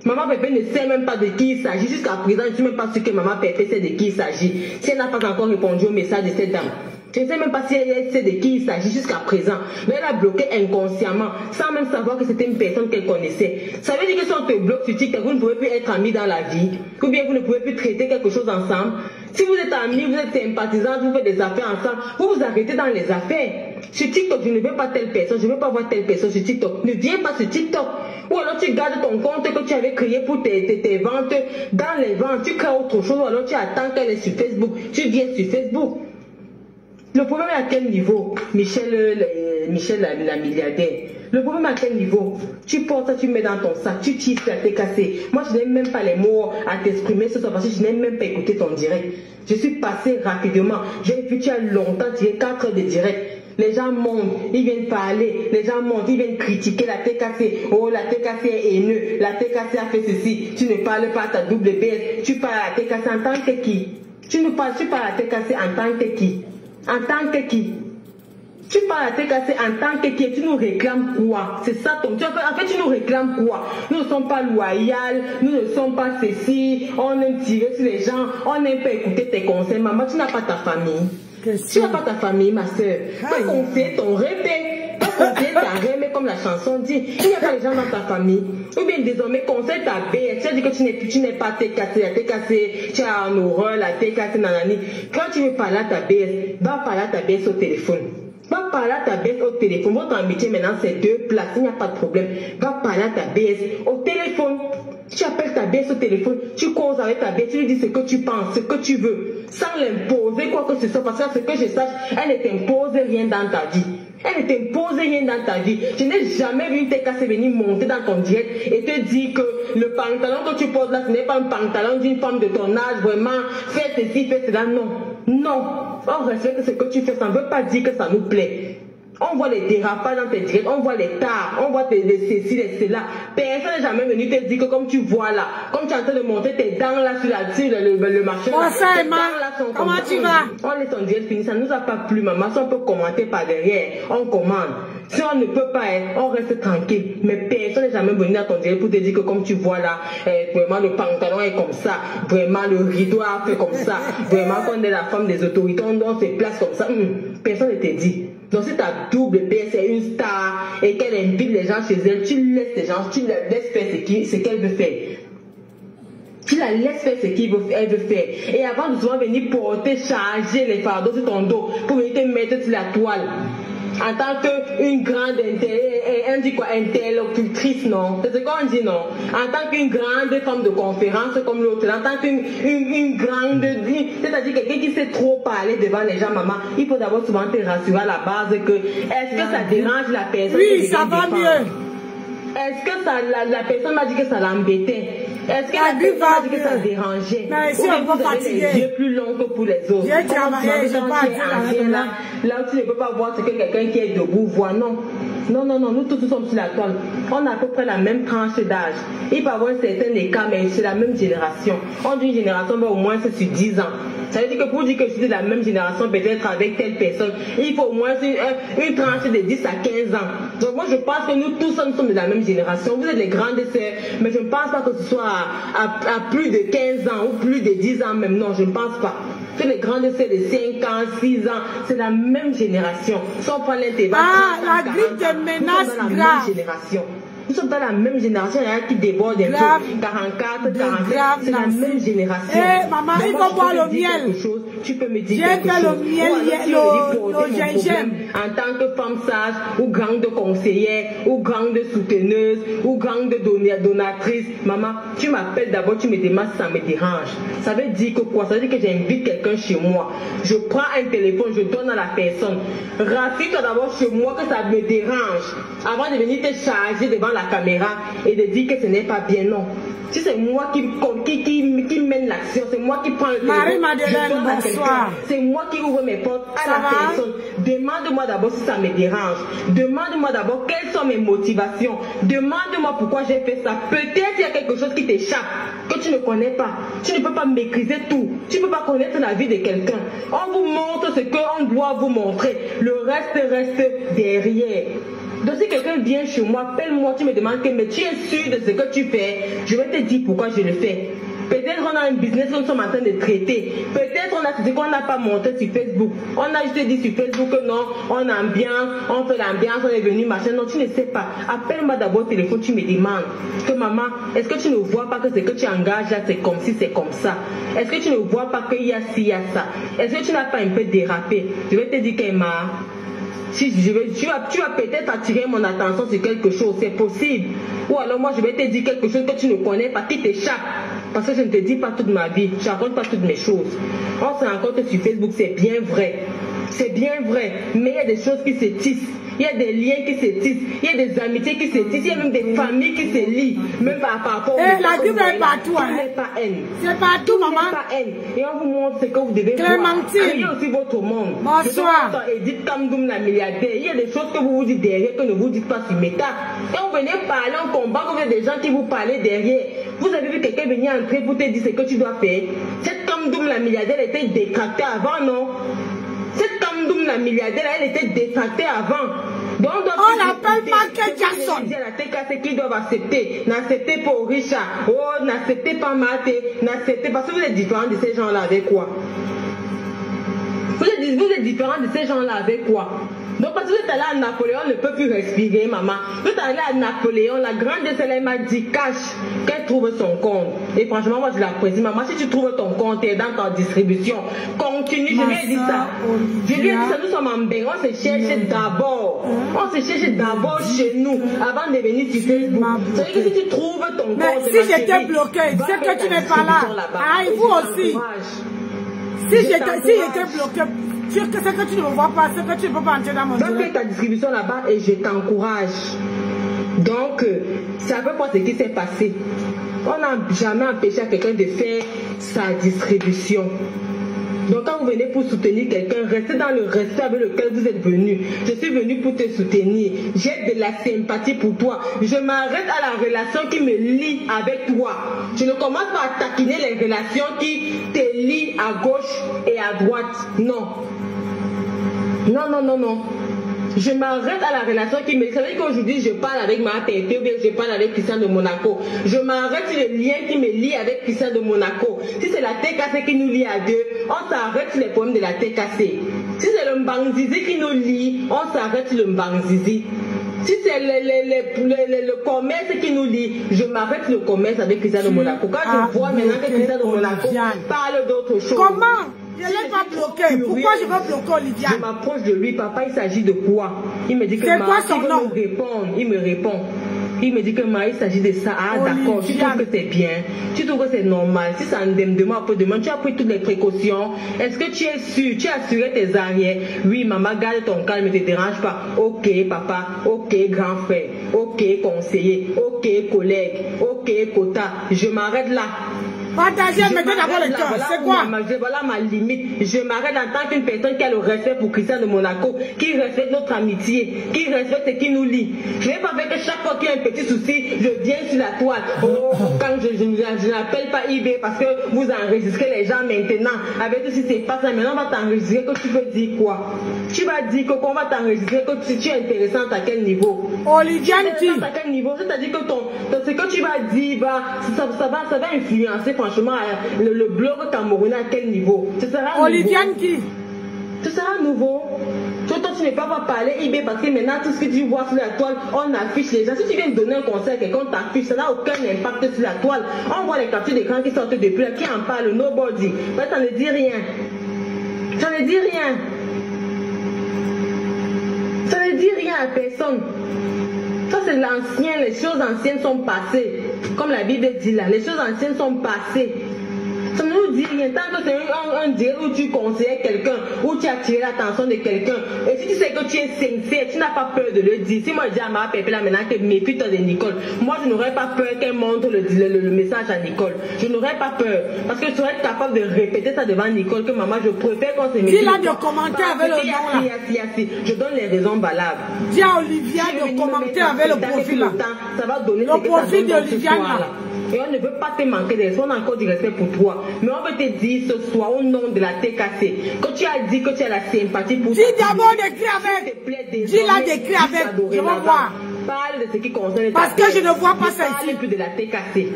Maman Pépé ne sait même pas de qui il s'agit. Jusqu'à présent, je ne suis même pas sûre que Maman Pépé sait de qui il s'agit. Si elle n'a pas encore répondu au message de cette dame. Je ne sais même pas si elle sait de qui il s'agit jusqu'à présent. Mais elle a bloqué inconsciemment, sans même savoir que c'était une personne qu'elle connaissait. Ça veut dire que si on te bloque sur TikTok, vous ne pouvez plus être amis dans la vie. Ou bien vous ne pouvez plus traiter quelque chose ensemble. Si vous êtes amis, vous êtes sympathisants, vous faites des affaires ensemble, vous vous arrêtez dans les affaires. Sur TikTok, je ne veux pas telle personne, je ne veux pas voir telle personne sur TikTok. Ne viens pas sur TikTok. Ou alors tu gardes ton compte que tu avais créé pour tes ventes. Dans les ventes, tu crées autre chose. Ou alors tu attends qu'elle est sur Facebook. Tu viens sur Facebook. Le problème est à quel niveau, Michel la milliardaire? Le problème est à quel niveau? Tu portes ça, tu mets dans ton sac, tu tires à t'es cassé. Moi, je n'ai même pas les mots à t'exprimer ce soir parce que je n'ai même pas écouté ton direct. Je suis passé rapidement. J'ai vu tu as longtemps tiré 4 heures de direct. Les gens montent, ils viennent parler, les gens montent, ils viennent critiquer la TKC. Oh, la TKC est haineux, la TKC a fait ceci. Tu ne parles pas à ta double BS, tu parles à la TKC en tant que qui? Tu parles à la TKC en tant que qui? En tant que qui? Tu parles à TKC en tant que qui? Tu nous réclames quoi? C'est ça ton... En fait, tu nous réclames quoi? Nous ne sommes pas loyaux, nous ne sommes pas ceci, on aime tirer sur les gens, on n'aime pas écouter tes conseils. Maman, tu n'as pas ta famille. Tu n'as pas ta famille, ma soeur. Pas conseiller ton répé, pas conseiller ta répé comme la chanson dit. Il n'y a pas les gens dans ta famille. Ou bien désormais, conseille ta BS. Tu as dit que tu n'es pas TKC, la TKC, tu as un horreur, la TKC, nanani. Quand tu veux parler à ta BS, va parler à ta BS au téléphone. Va parler à ta BS au téléphone. Votre amitié maintenant, c'est 2 places. Il n'y a pas de problème. Va parler à ta BS au téléphone. Tu appelles ta BS au téléphone, tu causes avec ta BS, tu lui dis ce que tu penses, ce que tu veux, sans l'imposer quoi que ce soit, parce que ce que je sache, elle ne t'impose rien dans ta vie. Elle ne t'impose rien dans ta vie. Je n'ai jamais vu une TKC venir monter dans ton direct et te dire que le pantalon que tu poses là, ce n'est pas un pantalon d'une femme de ton âge, vraiment, fais ceci, fais cela, non. Non, on respecte ce que tu fais, ça ne veut pas dire que ça nous plaît. On voit les dérapages dans tes directs, on voit les tares, on voit les ceci, les cela. Personne n'est jamais venu te dire que comme tu vois là, comme tu es en train de monter tes dents là sur le machin.
Bon, ça, Emma, comment tu vas?
On laisse ton direct fini, ça ne nous a pas plu, maman. Si on peut commenter par derrière, on commande. Si on ne peut pas, on reste tranquille. Mais personne n'est jamais venu dans ton direct pour te dire que comme tu vois là, vraiment le pantalon est comme ça, vraiment le rideau a fait comme ça, vraiment qu'on est la femme des autorités, on se place comme ça. Personne ne te dit. Donc si ta double BS est une star et qu'elle invite les gens chez elle, tu laisses les gens, tu la laisses faire ce qu'elle veut faire. Tu la laisses faire ce qu'elle veut faire. Et avant de souvent venir porter, charger les fardeaux sur ton dos pour venir te mettre sur la toile. En tant qu'une grande interlocutrice, non? C'est ce qu'on dit, non? En tant qu'une grande femme de conférence comme l'autre, en tant qu'une grande... C'est-à-dire quelqu'un qui sait trop parler devant les gens, maman, il faut d'abord souvent te rassurer à la base que est-ce que ça dérange la personne?
Oui, ça va mieux.
Est-ce que la personne m'a dit que ça l'embêtait? Est-ce que la personne m'a dit que ça dérangeait?
Mais si on peut fatiguer.
Les yeux plus longs que pour les autres.
J'ai travaillé, je pas
là où tu ne peux pas voir ce que quelqu'un qui est debout voit, non. Non, non, non, nous tous sommes sur la toile. On a à peu près la même tranche d'âge. Il peut y avoir un certain écart, mais c'est la même génération. On dit une génération, mais au moins c'est sur 10 ans. Ça veut dire que pour dire que je suis de la même génération, peut-être avec telle personne, il faut au moins une tranche de 10 à 15 ans. Donc moi je pense que nous tous sommes de la même génération. Vous êtes les grandes sœurs, mais je ne pense pas que ce soit à plus de 15 ans ou plus de 10 ans même. Non, je ne pense pas. C'est les grandes sœurs de 5 ans, 6 ans, c'est la même génération. Si on prend l'intervalle,
la grippe de menace grave.
Nous sommes dans la même génération, il y en a qui débordent un peu. 44, 45, c'est la même génération.
Eh, maman, il faut boire le miel.
Tu peux me dire
quelque chose. J'ai fait le miel, le gingembre.
En tant que femme sage, ou grande conseillère, ou grande souteneuse, ou grande donatrice, maman, tu m'appelles d'abord, tu me demandes si ça me dérange. Ça veut dire que quoi? Ça veut dire que j'invite quelqu'un chez moi. Je prends un téléphone, je donne à la personne. Rassure-toi d'abord chez moi que ça me dérange. Avant de venir te charger devant la caméra et de dire que ce n'est pas bien, non. Si c'est moi qui mène l'action, c'est moi qui prends le téléphone, bonsoir. C'est moi qui ouvre mes portes à la personne. Demande-moi d'abord si ça me dérange. Demande-moi d'abord quelles sont mes motivations. Demande-moi pourquoi j'ai fait ça. Peut-être il y a quelque chose qui t'échappe, que tu ne connais pas. Tu ne peux pas maîtriser tout. Tu ne peux pas connaître la vie de quelqu'un. On vous montre ce qu'on doit vous montrer. Le reste reste derrière. Donc si quelqu'un vient chez moi, appelle-moi, tu me demandes que mais tu es sûr de ce que tu fais, je vais te dire pourquoi je le fais. Peut-être on a un business que nous sommes en train de traiter. Peut-être on a ce qu'on n'a pas monté sur Facebook. On a juste dit sur Facebook que non, on ambiance, on fait l'ambiance, on est venu, machin. Non, tu ne sais pas. Appelle-moi d'abord au téléphone, tu me demandes que maman, est-ce que tu ne vois pas que ce que tu engages là, c'est comme si, c'est comme ça? Est-ce que tu ne vois pas qu'il y a ci, il y a ça? Est-ce que tu n'as pas un peu dérapé? Je vais te dire qu'Emma, si tu vas peut-être attirer mon attention sur quelque chose, c'est possible. Ou alors moi je vais te dire quelque chose que tu ne connais pas, qui t'échappe. Parce que je ne te dis pas toute ma vie, je ne raconte pas toutes mes choses. On se rencontre sur Facebook, c'est bien vrai. C'est bien vrai, mais il y a des choses qui se tissent. Il y a des liens qui se tissent, il y a des amitiés qui se tissent, il y a même des familles qui se lient, même par rapport au...
la Bible est partout, hein.
Ce n'est pas haine.
C'est partout, maman.
Ce n'est pas haine. Et on vous montre ce que vous devez
Clémentine.
voir. Créez aussi votre monde.
Bonsoir.
Edith Kamdoum, la milliardaire. Il y a des choses que vous vous dites derrière que ne vous dites pas sur Meta. Et on venait parler en combat, vous avez des gens qui vous parlaient derrière. Vous avez vu quelqu'un venir entrer pour te dire ce que tu dois faire. Cette Kamdoum, la milliardaire, elle était détractée avant, non? Cette Kamdoum, la milliardaire, elle était détractée avant. Donc,
on l'appelle Michael Jackson.
C'est qu'ils doivent accepter. N'acceptez pas Richard. Oh, n'acceptez pas Maté. N'acceptez pas. Parce que vous êtes différents de ces gens-là avec quoi? Vous êtes différents de ces gens-là avec quoi? Donc parce que vous êtes allé à Napoléon, on ne peut plus respirer, maman. Vous êtes allé à Napoléon, la grande elle m'a dit cache qu'elle trouve son compte. Et franchement, moi je l'apprécie. Maman, si tu trouves ton compte et dans ta distribution, continue. Je lui ai dit ça. Je lui ai dit ça, nous sommes en bain. On se cherche d'abord. On se cherche d'abord chez nous avant de venir sur Facebook. C'est-à-dire que si tu trouves ton compte...
Mais si j'étais bloqué, c'est que tu n'es pas là. Ah, et vous aussi. Si j'étais bloqué... C'est que tu ne vois pas, c'est que tu ne peux pas entrer dans mon direct.
Donc, fais ta distribution là-bas et je t'encourage. Donc, c'est à peu près ce qui s'est passé. On n'a jamais empêché à quelqu'un de faire sa distribution. Donc, quand vous venez pour soutenir quelqu'un, restez dans le respect avec lequel vous êtes venu. Je suis venu pour te soutenir. J'ai de la sympathie pour toi. Je m'arrête à la relation qui me lie avec toi. Je ne commence pas à taquiner les relations qui te lient à gauche et à droite. Non. Non, non, non, non. Je m'arrête à la relation qui me... Ça veut dire qu'aujourd'hui, je parle avec ma Pépé ou bien je parle avec Christian de Monaco. Je m'arrête sur le lien qui me lie avec Christian de Monaco. Si c'est la TKC qui nous lie à deux, on s'arrête sur les problèmes de la TKC. Si c'est le Mbangzizi qui nous lie, on s'arrête sur le Mbangzizi. Si c'est le commerce qui nous lie, je m'arrête sur le commerce avec Christian de Monaco. Quand je vois maintenant que Christian de Monaco parle d'autre chose...
Comment? Je ne l'ai pas bloqué. Pourquoi je veux bloquer Olivia?
Je m'approche de lui. Papa, il s'agit de quoi? Il me dit que
c'est quoi son nom?
Il me répond. Il me dit que il s'agit de ça. Ah, d'accord. Tu trouves que c'est bien. Tu trouves que c'est normal. Si ça me demande peu de demande, tu as pris toutes les précautions. Est-ce que tu es sûr? Tu as assuré tes arrières? Oui, maman, garde ton calme, ne te dérange pas. Ok, papa. Ok, grand frère. Ok, conseiller. Ok, collègue. Ok, quota. Je m'arrête là.
Partagez, mettez d'abord le cœur. C'est quoi?
Voilà ma limite. Je m'arrête en tant qu'une personne qui a le respect pour Christian de Monaco, qui respecte notre amitié, qui respecte ce qui nous lie. Je ne vais pas faire que chaque fois qu'il y a un petit souci, je viens sur la toile. Oh, quand je n'appelle pas eBay parce que vous enregistrez les gens maintenant. Avec tout ce qui se passe là, maintenant on va t'enregistrer que tu veux dire quoi? Tu vas dire que qu'on va t'enregistrer que tu es intéressante à quel niveau?
Oliviane qui?
À quel niveau? C'est-à-dire que ce que tu vas dire ça va influencer franchement le blog camerounais à quel niveau? Ce sera
Oliviane qui?
Ce sera nouveau. Toi, tu ne peux pas parler eBay parce que maintenant tout ce que tu vois sur la toile, on affiche les gens. Si tu viens de donner un conseil à quelqu'un, on t'affiche, ça n'a aucun impact sur la toile. On voit les captures d'écran qui sortent depuis là, qui en parle, nobody. Mais ça ne dit rien. Ça ne dit rien. Ça ne dit rien à personne. Ça c'est l'ancien, les choses anciennes sont passées. Comme la Bible dit là, les choses anciennes sont passées. Ça ne nous dit rien. Tant que c'est un direct où tu conseilles quelqu'un, où tu attires l'attention de quelqu'un, et si tu sais que tu es sincère, tu n'as pas peur de le dire. Si moi je dis à ma Pépé là maintenant que méfie-toi de Nicole, moi je n'aurais pas peur qu'elle montre le message à Nicole. Je n'aurais pas peur. Parce que je serais capable de répéter ça devant Nicole, que maman, je préfère qu'on se méfie.
Dis là de commenter avec le nom là.
Je donne les raisons valables.
Dis à Olivia de commenter avec le profil là.
Ça va donner
le profil de Olivia là.
Et on ne veut pas te manquer de respect, on a encore du respect pour toi. Mais on veut te dire ce soir au nom de la TKC, que tu as dit que tu as la sympathie pour...
Dis d'abord d'écrire avec. Dis-la d'écrire avec. Je vais voir.
Parle de ce qui concerne...
Parce que je ne vois pas ça ici.
Ne parle plus de la TKC.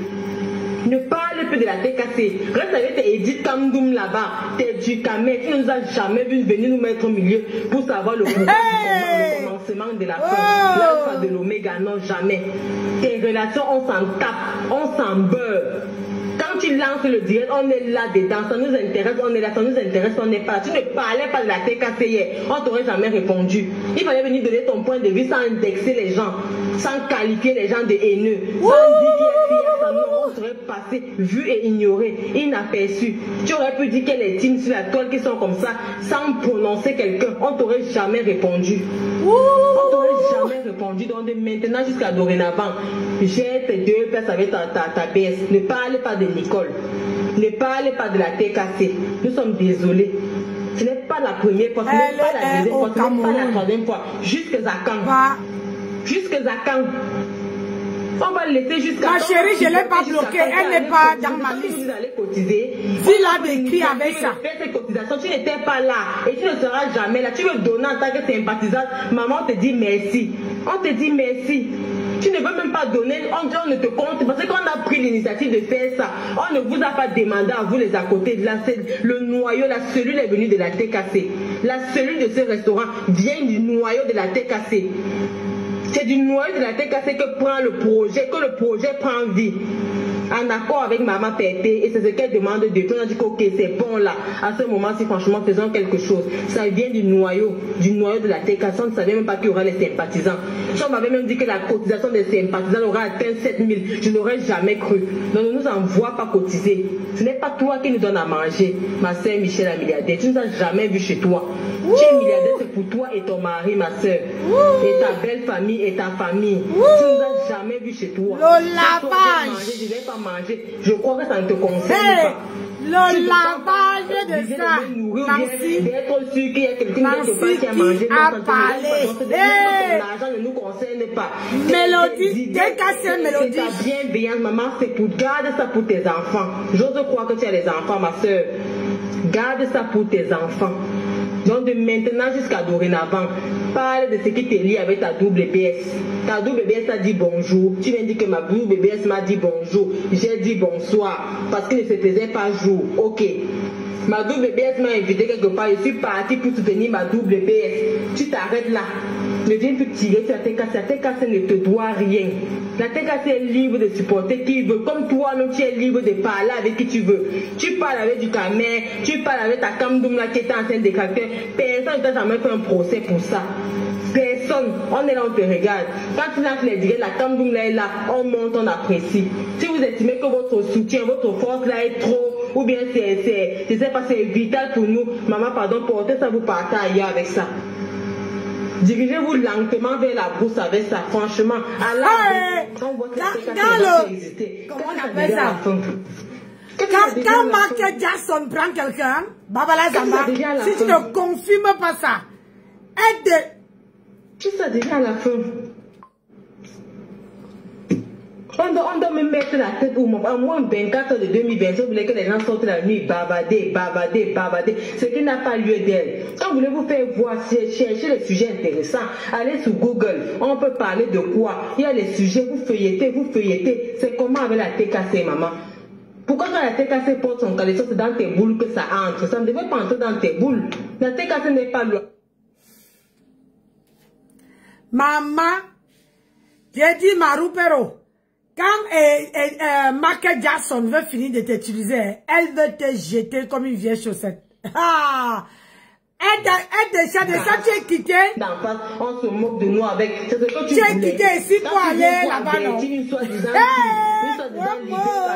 Ne parle plus de la TKC. Reste avec tes Edith Kamdoum là-bas. Tes Dukamé qui ne nous a jamais vu venir nous mettre au milieu pour savoir le commencement de la fin. L'alpha de l'oméga, non jamais. Tes relations, on s'en tape, on s'en beurre. Quand tu lances le direct, on est là-dedans, ça nous intéresse, on est là, ça nous intéresse, on n'est pas là. Tu ne parlais pas de la TKC hier, on t'aurait jamais répondu. Il fallait venir donner ton point de vue sans indexer les gens, sans qualifier les gens de haineux, sans dire qu'il y a non, on serait passé, vu et ignoré, inaperçu. Tu aurais pu dire qu'il y a les teams sur la toile qui sont comme ça, sans prononcer quelqu'un, on t'aurait jamais répondu. On t'aurait jamais répondu. Donc de maintenant jusqu'à dorénavant, j'ai tes 2 places avec ta BS. Ne parle pas de Nicole. Ne parle pas de la TKC. Nous sommes désolés. Ce n'est pas la première fois, ce n'est pas la deuxième fois, ce n'est pas la troisième fois. Jusqu'à quand? Jusqu'à quand? On va le laisser jusqu'à...
Ma chérie, je ne l'ai pas bloquée. Elle n'est pas dans ma liste.
Vous allez cotiser.
Dis-la d'écrire avec ça.
Cette cotisation, tu n'étais pas là. Et tu ne seras jamais là. Tu veux donner en tant que sympathisante. Maman te dit merci. On te dit merci. Tu ne veux même pas donner. On ne te compte. Parce qu'on a pris l'initiative de faire ça. On ne vous a pas demandé à vous les à côté. Là, le noyau, la cellule est venue de la TKC. La cellule de ce restaurant vient du noyau de la TKC. C'est du noyau de la TKC que prend le projet, que le projet prend vie. En accord avec Maman Pépé, et c'est ce qu'elle demande de toi. On a dit que ok, c'est bon là. À ce moment-ci, franchement, faisons quelque chose. Ça vient du noyau de la TKC. On ne savait même pas qu'il y aura les sympathisants. Si on m'avait même dit que la cotisation des sympathisants aura atteint 7000, je n'aurais jamais cru. Donc ne nous envoie pas cotiser. Ce n'est pas toi qui nous donne à manger, ma soeur Michel la milliardaire. Tu ne nous as jamais vu chez toi. Tu es milliardaire, c'est pour toi et ton mari, ma soeur. Et ta belle famille et ta famille. Tu ne nous as jamais vu chez toi.
Le lavage.
Je ne vais pas manger. Je crois que ça ne te concerne pas.
Le lavage de ça. Nancy.
D'être sûr qu'il y a quelqu'un qui a mangé.
A parlé.
L'argent ne nous concerne pas.
Mélodie, TKC Mélodie.
C'est ta bienveillance, maman. C'est pour garder ça pour tes enfants. J'ose croire que tu as les enfants, ma soeur. Garde ça pour tes enfants. Donc de maintenant jusqu'à dorénavant, parle de ce qui te lie avec ta double BS. Ta double BS a dit bonjour. Tu viens de dire que ma double BS m'a dit bonjour. J'ai dit bonsoir parce qu'il ne se faisait pas jour. Ok. Ma double BS m'a invité quelque part. Je suis parti pour soutenir ma double BS. Tu t'arrêtes là. Ne viens plus tirer sur la TKC. La TKC ne te doit rien. La TKC est libre de supporter qui veut. Comme toi-même, tu es libre de parler avec qui tu veux. Tu parles avec du Camer, tu parles avec ta Kamdoum là qui était en train de caractère. Personne ne t'a jamais fait un procès pour ça. Personne. On est là, on te regarde. Quand tu lances les directs, la Kamdoum là est là. On monte, on apprécie. Si vous estimez que votre soutien, votre force là est trop, ou bien c'est vital pour nous, maman, pardon, portez ça, vous partez ailleurs avec ça. Dirigez-vous lentement vers la brousse avec ça, franchement. À la on voit que
comment on appelle ça? Quand Michael Jackson prend quelqu'un, Babala Zamba, si tu ne confirmes pas ça, aide.
Tu sais déjà à la fin. On doit me mettre la tête au moins 24 heures de 2020. Vous voulez que les gens sortent la nuit, babader. Ce qui n'a pas lieu d'elle. Quand voulez-vous faire voir, chercher les sujets intéressants, allez sur Google. On peut parler de quoi? Il y a les sujets, vous feuilletez. C'est comment avec la TKC, maman? Pourquoi quand la TKC porte son caleçon, c'est dans tes boules que ça entre? Ça ne devait pas entrer dans tes boules. La TKC n'est pas loin.
Maman, j'ai dit Marou Pero. Quand Michael Jackson veut finir de t'utiliser, elle veut te jeter comme une vieille chaussette. Ah! Elle déjà tu es quitté.
D'en face, on se moque de nous avec. C'est ce que
tu es quitté ici pour aller là-bas, non?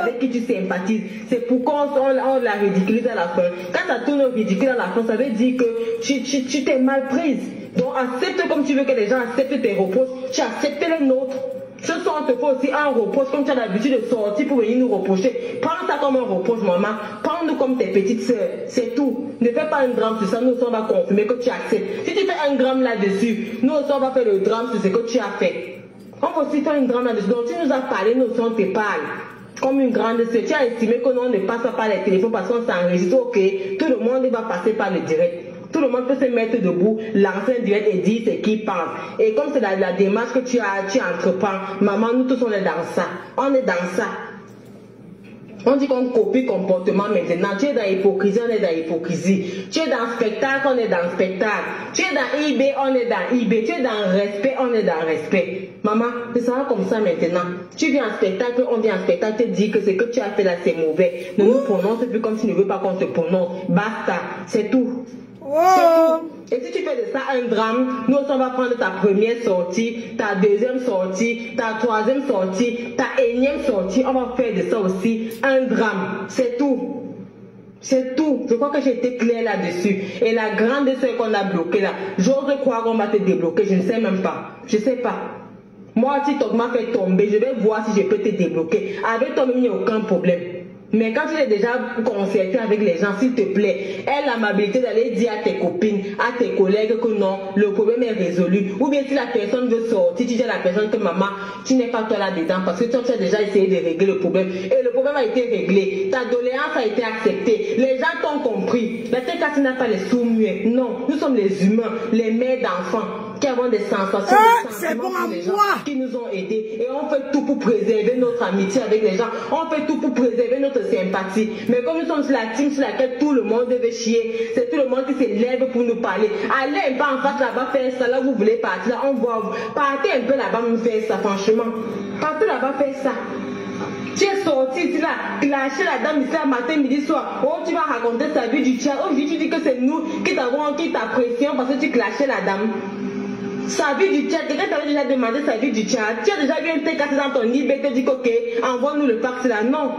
Avec qui tu sympathises. C'est pourquoi on la ridiculise à la fin. Quand ça tourne ridicule à la fin, ça veut dire que tu t'es mal prise. Donc accepte comme tu veux que les gens acceptent tes reproches. Tu acceptes les nôtres. Ce soir, on te fait aussi un reproche, comme tu as l'habitude de sortir pour venir nous reprocher. Prends ça comme un reproche, maman. Prends-nous comme tes petites sœurs. C'est tout. Ne fais pas un drame sur ça. Nous aussi, on va confirmer que tu acceptes. Si tu fais un drame là-dessus, nous aussi, on va faire le drame sur ce que tu as fait. On va aussi faire un drame là-dessus. Donc, tu nous as parlé, nous aussi, on te parle. Comme une grande sœur. Tu as estimé que non, on ne passe pas par les téléphones parce qu'on s'enregistre. Ok, tout le monde va passer par le direct. Tout le monde peut se mettre debout, lancer un direct et dire ce qu'il pense. Et comme c'est la démarche que tu entreprends, maman, nous tous on est dans ça. On est dans ça. On dit qu'on copie comportement maintenant. Tu es dans l'hypocrisie, on est dans l'hypocrisie. Tu es dans le spectacle, on est dans le spectacle. Tu es dans eBay, on est dans eBay. Tu es dans le respect, on est dans le respect. Maman, c'est ça comme ça maintenant. Tu viens en spectacle, on vient en spectacle, te dit que ce que tu as fait là c'est mauvais. Ne nous prononce plus comme tu ne veux pas qu'on te prononce. Basta, c'est tout.
Oh.
Et si tu fais de ça un drame, nous on va prendre ta première sortie, ta deuxième sortie, ta troisième sortie, ta énième sortie, on va faire de ça aussi un drame. C'est tout. C'est tout. Je crois que j'ai été claire là-dessus. Et la grande sœur qu'on a bloquée là, j'ose croire qu'on va te débloquer, je ne sais même pas. Je ne sais pas. Moi, TikTok m'a fait tomber, je vais voir si je peux te débloquer. Avec toi, il n'y a aucun problème. Mais quand tu es déjà concerté avec les gens, s'il te plaît, aie l'amabilité d'aller dire à tes copines, à tes collègues que non, le problème est résolu. Ou bien si la personne veut sortir, tu dis à la personne que maman, tu n'es pas toi là-dedans parce que toi, tu as déjà essayé de régler le problème. Et le problème a été réglé. Ta doléance a été acceptée. Les gens t'ont compris. La tête tu n'as pas les sous-muets. Non, nous sommes les humains, les mères d'enfants qui avons des sensations,
c'est bon à
les gens
moi.
qui nous ont aidés. Et on fait tout pour préserver notre amitié avec les gens. On fait tout pour préserver notre sympathie. Mais comme nous sommes sur la team sur laquelle tout le monde veut chier, c'est tout le monde qui se lève pour nous parler. Allez un peu en face là-bas faire ça, là vous voulez partir, là on voit. Partez un peu là-bas nous faire ça, franchement. Partez là-bas faire ça. Tu es sorti ici là, clasher la dame ici là, matin, midi, soir. Oh, tu vas raconter sa vie du chat. Aujourd'hui, tu dis que c'est nous qui t'avons qui ta pression parce que tu clashais la dame. Sa vie du chat, quelqu'un t'avait déjà demandé sa vie du chat. Tu as déjà vu un thé cassé dans ton eBay, te dit ok, envoie-nous le pack là. Non.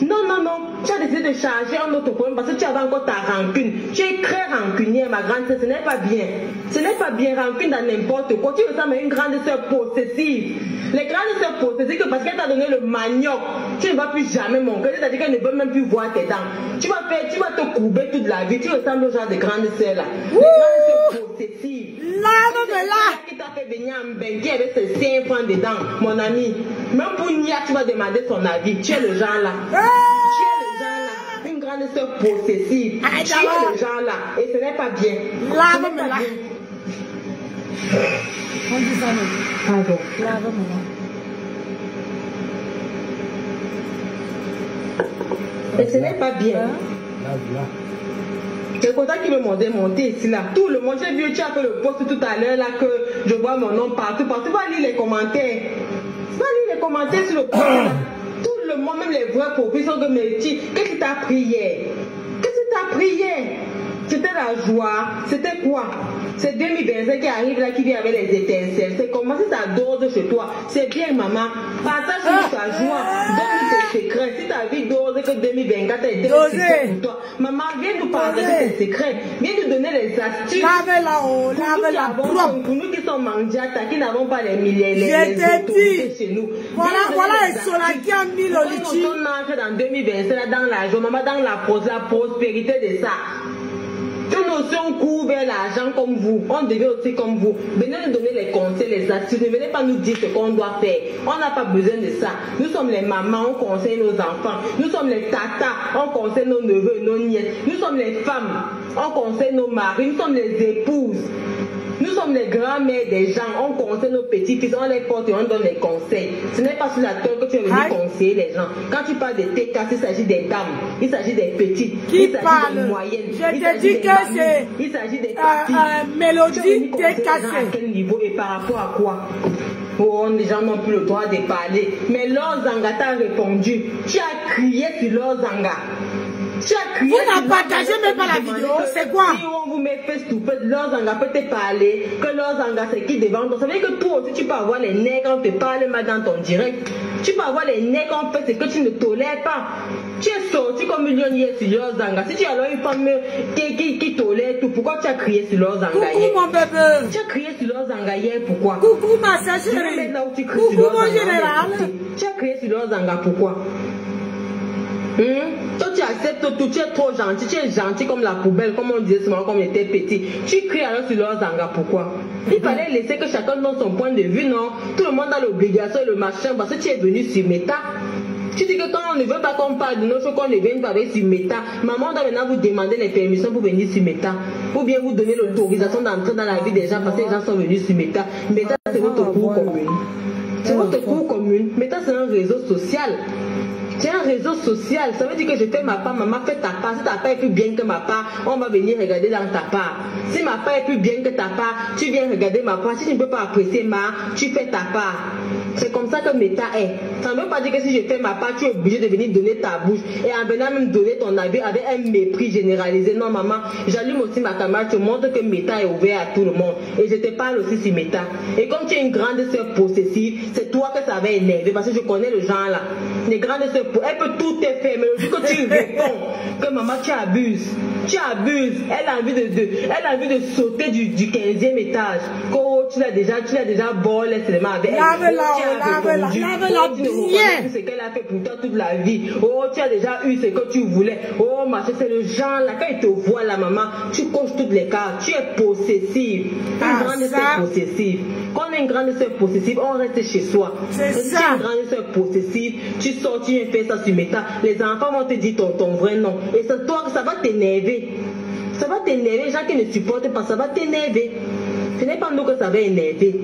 Non, non, non. Tu as décidé de charger un autre problème parce que tu avais encore ta rancune. Tu es très rancunière, ma grande sœur. Ce n'est pas bien. Ce n'est pas bien, rancune dans n'importe quoi. Tu ressembles à une grande sœur possessive. Les grandes sœurs possessives, que parce qu'elle t'a donné le manioc, tu ne vas plus jamais manquer. C'est-à-dire qu'elle ne veut même plus voir tes dents. Tu vas te courber toute la vie. Tu ressembles au genre de grandes sœurs là. Les grandes sœurs possessives. Qui t'a fait venir en Benguet avec ses 5 francs dedans, mon ami. Même pour Nia, tu vas demander son avis. Tu es le genre là. Tu es le genre là. Une grande sœur possessive. Tu es le genre là. Et ce n'est pas bien.
On dit ça, non?
Pardon. Et ce n'est pas bien. C'est content qu'il me demandait monter ici là. Tout le monde, j'ai vu, tu as fait le post tout à l'heure là que je vois mon nom partout. Va lire les commentaires. Va lire les commentaires sur le post là. Tout le monde, même les vrais professeurs de métier. Qu'est-ce que tu as pris hier? Qu'est-ce que tu as pris hier? C'était la joie. C'était quoi? C'est 2025 qui arrive là, qui vient avec les étincelles. C'est comment si ça dose chez toi. C'est bien, maman. Partage sur ta joie. Donne tes secrets. Si ta vie dose que 2024 a été secret pour toi. Maman, viens nous partager tes secrets. Viens nous donner les astuces. Pour nous qui sommes mandiatas, qui n'avons pas les milliers, les autorités chez nous.
Voilà, et sur la qui a mis le litige.
On marche dans 2025 dans la joie, maman, dans la prospérité de ça. Nous aussi on court vers l'argent comme vous, on devient aussi comme vous. Venez nous donner les conseils, les astuces, ne venez pas nous dire ce qu'on doit faire. On n'a pas besoin de ça. Nous sommes les mamans, on conseille nos enfants. Nous sommes les tatas, on conseille nos neveux, nos nièces. Nous sommes les femmes, on conseille nos maris. Nous sommes les épouses. Nous sommes les grands-mères des gens, on conseille nos petits-fils, on les porte et on donne les conseils. Ce n'est pas sur la terre que tu es venu conseiller les gens. Quand tu parles de tes cas, il s'agit des dames, il s'agit des petites, il s'agit des moyennes,
je te dis que c'est
il s'agit des papilles.
Mélodie t'es cassée.
À quel niveau et par rapport à quoi? Oh, les gens n'ont plus le droit de parler. Mais Lozanga t'a répondu. Tu as crié sur Lozanga.
Vous n'avez partagé même pas la vidéo, c'est quoi?
Si on vous met face to face, Lozanga peut te parler, que Lozanga c'est qui devant toi. Ça veut dire que toi aussi tu peux avoir les nègres, on te parle mal dans ton direct. Tu peux avoir les nègres, on fait ce que tu ne tolères pas. Tu es sorti comme millionnaire sur Lozanga. Si tu as alors une femme qui tolère tout, pourquoi tu as crié sur Lozanga?
Coucou mon bébé.
Tu as crié sur Lozanga hier, pourquoi?
Coucou ma soeur chérie. Coucou mon général.
Tu as crié sur Lozanga, pourquoi? Toi tu acceptes tout, tu es trop gentil, tu es gentil comme la poubelle, comme on disait souvent quand on était petit. Tu cries alors sur Lozanga, pourquoi? Il fallait laisser que chacun donne son point de vue, non? Tout le monde a l'obligation et le machin, parce que tu es venu sur Meta. Tu dis que quand on ne veut pas qu'on parle de nos choses, qu'on ne vienne pas avec sur Meta, maman doit maintenant vous demander les permissions pour venir sur Meta. Ou bien vous donner l'autorisation d'entrer dans la vie des gens parce que les gens sont venus sur Meta. Meta, c'est votre cour commune. C'est votre cour commune. Meta, c'est un réseau social. C'est un réseau social. Ça veut dire que je fais ma part, maman fait ta part. Si ta part est plus bien que ma part, on va venir regarder dans ta part. Si ma part est plus bien que ta part, tu viens regarder ma part. Si tu ne peux pas apprécier tu fais ta part. C'est comme ça que Meta est. Ça ne veut pas dire que si je fais ma part, tu es obligé de venir donner ta bouche. Et en venant même donner ton avis avec un mépris généralisé. Non, maman, j'allume aussi ma caméra. Je te montre que Meta est ouvert à tout le monde. Et je te parle aussi sur Meta. Et comme tu es une grande sœur possessive, c'est toi que ça va énerver. Parce que je connais le genre là. Les grandes sœurs, elle peut tout te faire. Mais le jour que tu réponds que maman, tu abuses. Tu abuses. Elle a envie de sauter du 15e étage. Oh, tu l'as déjà bolé seulement avec elle. Lave-la bien. C'est qu'elle a fait pour toi toute la vie. Oh, tu as déjà eu ce que tu voulais. Oh, ma soeur, c'est le genre là. Quand il te voit la maman, tu coches toutes les cartes. Tu es possessive. Une grande sœur possessive. Quand on est une grande sœur possessive, on reste chez soi. C'est ça. Si tu es une grande sœur possessive, tu sors, tu viens faire ça sur Meta. Les enfants vont te dire ton vrai nom. Et c'est toi que ça va t'énerver. Ça va t'énerver. Les gens qui ne supportent pas, ça va t'énerver. Ce n'est pas nous que ça va énerver.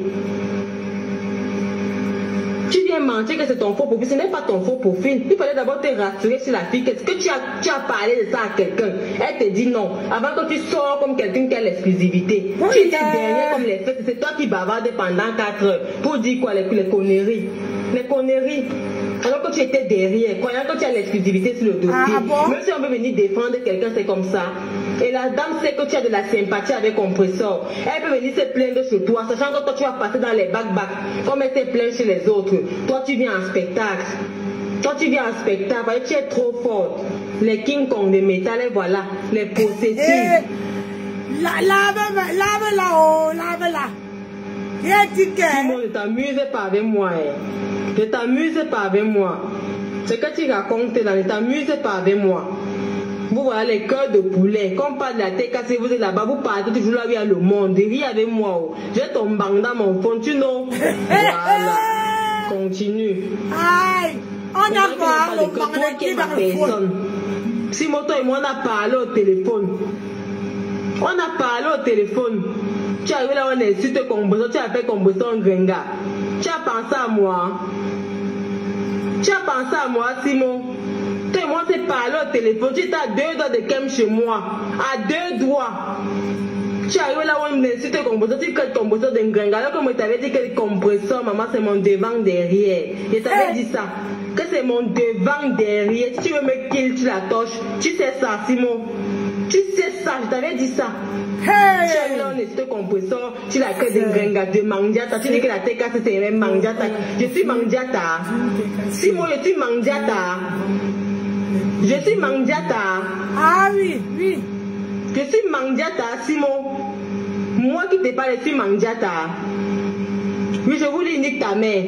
Tu viens mentir que c'est ton faux profil, ce n'est pas ton faux profil. Il fallait d'abord te rassurer sur la fille. Est-ce que tu as parlé de ça à quelqu'un? Elle te dit non. Avant que tu sors comme quelqu'un qui a l'exclusivité. Tu étais derrière comme les fêtes. C'est toi qui bavardes pendant 4 heures. Pour dire quoi? Les conneries. Les conneries. Alors que tu étais derrière, croyant que tu as l'exclusivité sur le dossier. Même si on veut venir défendre quelqu'un, c'est comme ça. Et la dame sait que tu as de la sympathie avec compresseur. Elle peut venir se plaindre chez toi, sachant que toi tu vas passer dans les bacs-bacs, comme elle se plaint chez les autres. Toi tu viens en spectacle. Tu es trop forte. Les King Kong de métal, et voilà, les possessifs.
Lave-la.
Simon, ne t'amuse pas avec moi. Ne t'amuse pas avec moi. Ce que tu racontes là, ne t'amuse pas avec moi. Vous voyez les cœurs de poulet. Quand on parle de la TKC, vous êtes là-bas, vous partez toujours là où il y a le monde. Ris avec moi. J'ai ton bang dans mon fond, tu know. Voilà. Continue.
Aïe. On a parlé au téléphone.
Simon, toi et moi, on a parlé au téléphone. Tu arrives là, on insulte Comboso, tu as fait Comboso en gringa. Tu as pensé à moi. Simon. Toi et moi, on s'est parlé au téléphone. Tu étais à 2 doigts de Kem chez moi. À 2 doigts. Tu arrives là, on insulte Comboso, tu crées Comboso de gringa. Alors que moi, t'avais dit que le compresseur, maman, c'est mon devant derrière. Je t'avais dit ça. Que c'est mon devant derrière. Si tu veux me kill, tu la torches. Tu sais ça, Simon. Tu sais ça, je t'avais dit ça.
Hey!
Tu as là, on est compresseur, tu l'as que de gringa, de mangiata. Tu dis que la TKC c'est même mangiata. Je suis mangiata. Simon, je suis mangiata.
Ah oui.
Je suis mangiata, Simon. Moi qui te parle, je suis mangiata. Oui, je voulais niquer ta mère.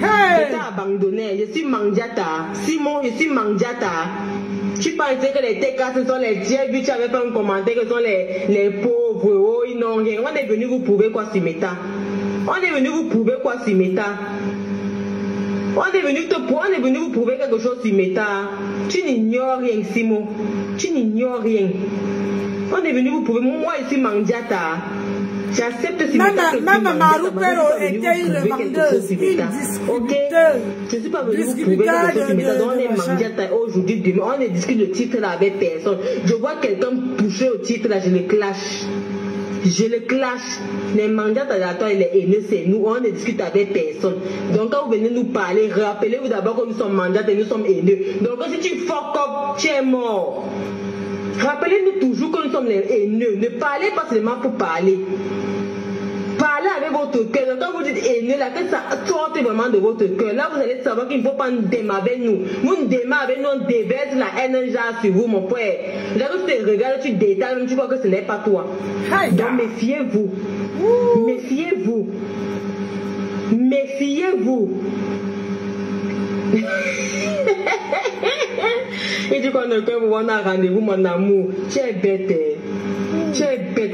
Hey!
Je t'ai abandonné. Je suis mangiata. Simon, je suis mangiata. Tu pensais que les TK ce sont les tiers, puis tu avais fait un commentaire que ce sont les pauvres, oh, ils n'ont rien. On est venu vous prouver quoi sur Meta. On est venu vous prouver quelque chose sur Meta. Tu n'ignores rien, Simon. Tu n'ignores rien. On est venu vous prouver. Moi, je suis mangiata. J'accepte si
même Marou Pero était une vendeuse, une distributeur.
Je ne suis pas venu vous prouver quelque chose sur Meta. On est mangiata aujourd'hui, demain. On ne discute le titre là avec personne. Je vois quelqu'un toucher au titre là, je le clash. Les mangiata là-dedans, il est haineux, c'est nous. On ne discute avec personne. Donc quand vous venez nous parler, rappelez-vous d'abord que nous sommes mangiata et nous sommes haineux. Donc si tu fuck up, tu es mort. Rappelez-nous toujours que nous sommes les haineux. Ne parlez pas seulement pour parler. Parlez avec votre cœur. Donc, quand vous dites haineux, là, que ça sorte vraiment de votre cœur. Là, vous allez savoir qu'il ne faut pas nous démarrer avec nous. Vous nous démarrez avec nous, on déverse la haine genre sur vous, mon frère. Là, quand tu te regardes, tu détalles, même tu vois que ce n'est pas toi. Donc, méfiez-vous. Et du coup, on a rendez-vous, mon amour. Tu es bête.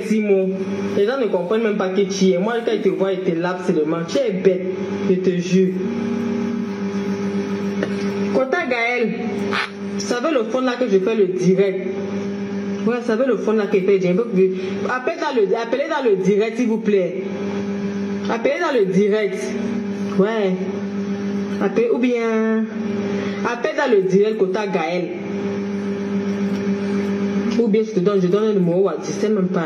Simon. Les gens ne comprennent même pas que tu es. Moi, quand ils te voient, ils te lavent seulement. Tu es bête, je te jure. Kota Gaël, vous savez le fond là que je fais le direct. Ouais, vous savez le fond là que je fais le direct. Appelez dans le direct s'il vous plaît. Appelez dans le direct. Ouais. Appelez, ou bien... Appelez dans le direct Kota Gaël. Ou bien je donne un numéro WhatsApp, je sais même pas.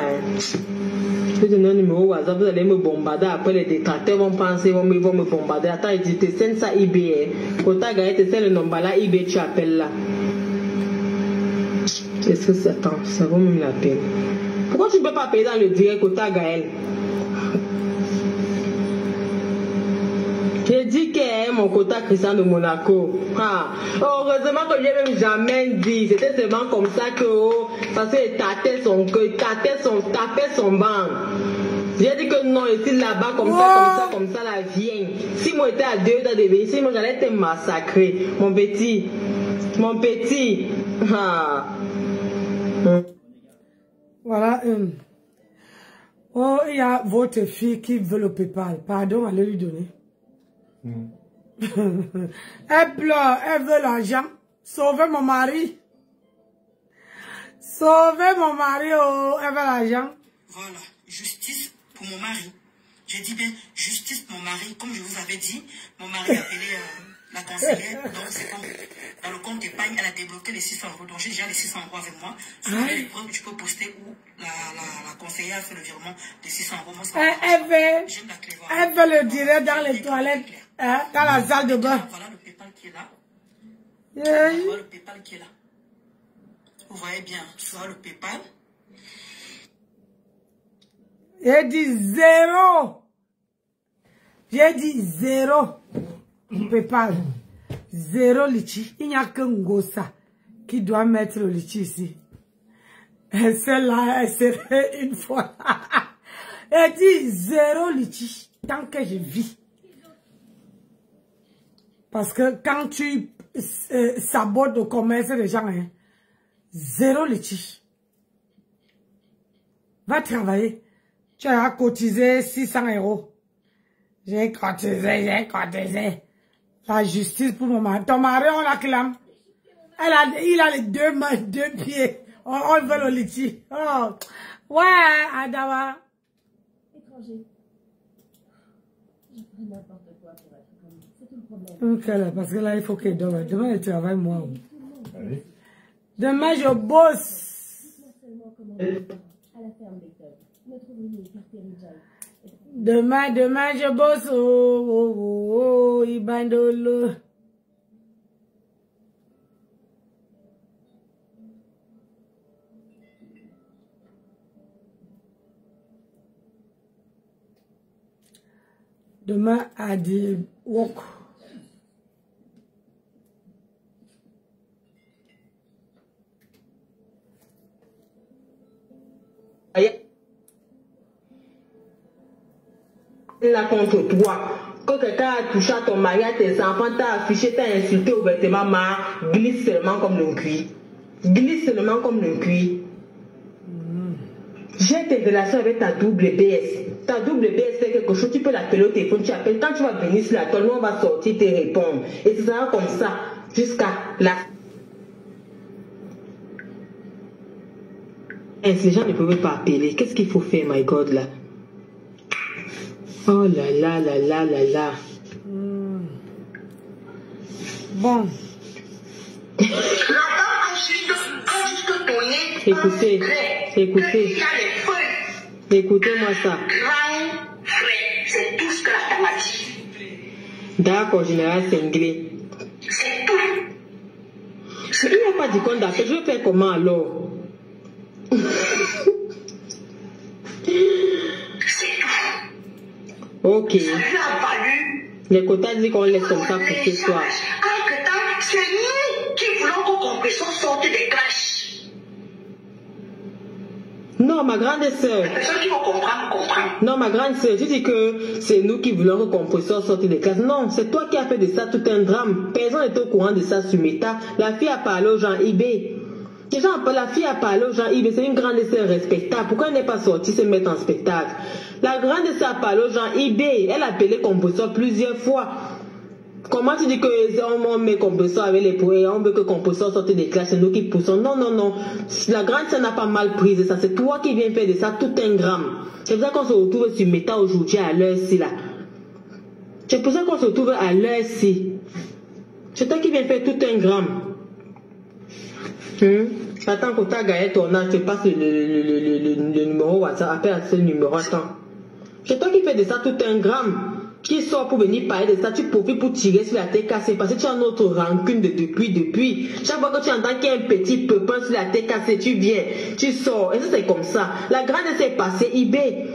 Je te donne un numéro WhatsApp, vous allez me bombarder. Après les détracteurs vont penser, ils vont me bombarder. Attends, ils disent, te sends ça eBay. Kota Gaël, te sends le nombre là, eBay, tu appelles là. Est-ce que ça attend? Ça vaut même la peine. Pourquoi tu ne peux pas payer dans le direct Kota Gaël? J'ai dit que mon quota Christian de Monaco. Ah. Heureusement que je n'ai même jamais dit. C'était seulement comme ça que, parce qu'il tapait son banc. J'ai dit que non, ici là-bas, comme ça, la vient. Si moi j'étais à 2 heures de venir, si moi j'allais être massacré. Mon petit. Ah.
Voilà. Oh, il y a votre fille qui veut le PayPal. Pardon, allez lui donner. Elle pleure, elle veut l'argent. Sauvez mon mari. Sauvez mon mari, oh, elle veut l'argent.
Voilà, justice pour mon mari. J'ai dit bien justice pour mon mari. Comme je vous avais dit, mon mari a appelé la conseillère. Donc c'est comme dans le compte d'épargne, elle a débloqué les 600 €. Donc j'ai déjà les 600 € avec moi. Sur les preuves, tu peux poster où la conseillère a fait le virement de 600 €. Moi,
elle veut le direct dans les toilettes, hein, dans la salle de bain.
Voilà le PayPal qui est là.
Yeah.
Voilà le PayPal qui est là. Vous voyez bien, tu vois le PayPal.
J'ai dit 0. J'ai dit 0. PayPal. 0 litchi. Il n'y a que Ngosa qui doit mettre le litchi ici. Et celle-là, elle serait une fois. Elle dit 0 litchi. Tant que je vis. Parce que quand tu sabotes le commerce des gens, hein, 0 litchi. Va travailler. Tu as cotisé 600 €. J'ai cotisé. La justice pour mon mari. Ton mari, on l'acclame. Il a les 2 mains, 2 pieds. On veut le litchi. Oh. Ouais, Adawa.
Étranger. Je ferai n'importe quoi pour être comme ça. C'est tout le problème.
Ok, là, parce que là, il faut qu'il dorme. Demain, il travaille moi. Demain, je bosse.
À la ferme d'Ecton. Notre ouvrier est caractérisé.
Demain, je bosse. Oh, Ibandolo. Demain, à des walk.
Là contre toi. Quand quelqu'un a touché à ton mari, à tes enfants, t'a affiché, t'a insulté ouvertement, glisse seulement comme le cuir. Glisse seulement comme le cuir. J'ai tes relations avec ta double BS. Ta double BS fait quelque chose, tu peux l'appeler au téléphone, tu appelles. Quand tu vas venir sur la toile, nous on va sortir te répondre. Et ce sera comme ça jusqu'à la. Et ces gens ne peuvent pas appeler. Qu'est-ce qu'il faut faire, my God, là? Oh là là là là là là.
Bon.
Écoutez-moi ça.
C'est tout ce que la femme a dit.
D'accord, général Senglé.
C'est tout.
Il n'y a pas de compte d'appel. Je vais faire comment alors? Ok.
Ça lui a valu.
Les quotas disent qu'on laisse comme ça pour ce soir.
C'est nous qui voulons que Compression sorte des clashes.
Non, ma grande sœur.
Les personnes qui vont comprendre.
Non, ma grande sœur, je dis que c'est nous qui voulons que Compression sorte des classes. Non, c'est toi qui as fait de ça tout un drame. Personne n'est au courant de ça sur Meta. La fille a parlé aux gens eBay. La fille a parlé aux gens eBay. C'est une grande sœur respectable. Pourquoi elle n'est pas sortie se mettre en spectacle? La grande sœur a parlé aux gens eBay. Elle a appelé Compression plusieurs fois. Comment tu dis qu'on met compresseur avec les poids, on veut que compresseur sorte des classes, c'est nous qui poussons. Non, non, non. La grande sœur n'a pas mal pris de ça. C'est toi qui viens faire de ça tout un gramme. C'est pour ça qu'on se retrouve sur Meta aujourd'hui à l'heure-ci là. C'est pour ça qu'on se retrouve à l'heure-ci. C'est toi qui viens faire tout un gramme. Attends, quand tu as gagné ton âge, je te passe le numéro WhatsApp. Appelle à ce numéro. Attends. C'est toi qui fais de ça tout un gramme. Qui sort pour venir parler de ça, tu profites pour tirer sur la tête cassée parce que tu as notre rancune de depuis. Chaque fois que tu entends qu'il y a un petit pépin sur la tête cassée, tu viens, tu sors. Et ça, c'est comme ça. La grande s'est passée eBay.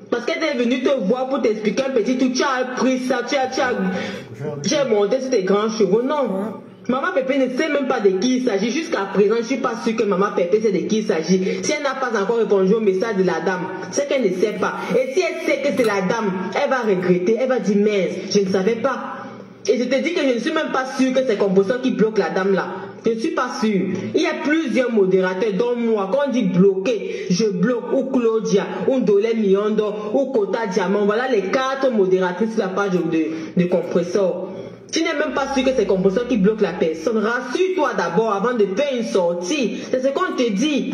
Parce qu'elle est venue te voir pour t'expliquer un petit truc. Tu as pris ça, tu as monté sur tes grands chevaux. Non. Maman Pépé ne sait même pas de qui il s'agit. Jusqu'à présent, je ne suis pas sûre que Maman Pépé sait de qui il s'agit. Si elle n'a pas encore répondu au message de la dame, c'est qu'elle ne sait pas. Et si elle sait que c'est la dame, elle va regretter. Elle va dire, mince, je ne savais pas. Et je te dis que je ne suis même pas sûre que c'est Composteur qui bloque la dame là. Je ne suis pas sûre. Il y a plusieurs modérateurs, dont moi. Quand on dit bloquer, je bloque. Ou Claudia, ou Ndolé Miondo, ou Kota Diamant. Voilà les 4 modératrices sur la page de Compresseur. Tu n'es même pas sûr que c'est Compresseur qui bloque la personne. Rassure-toi d'abord avant de faire une sortie. C'est ce qu'on te dit.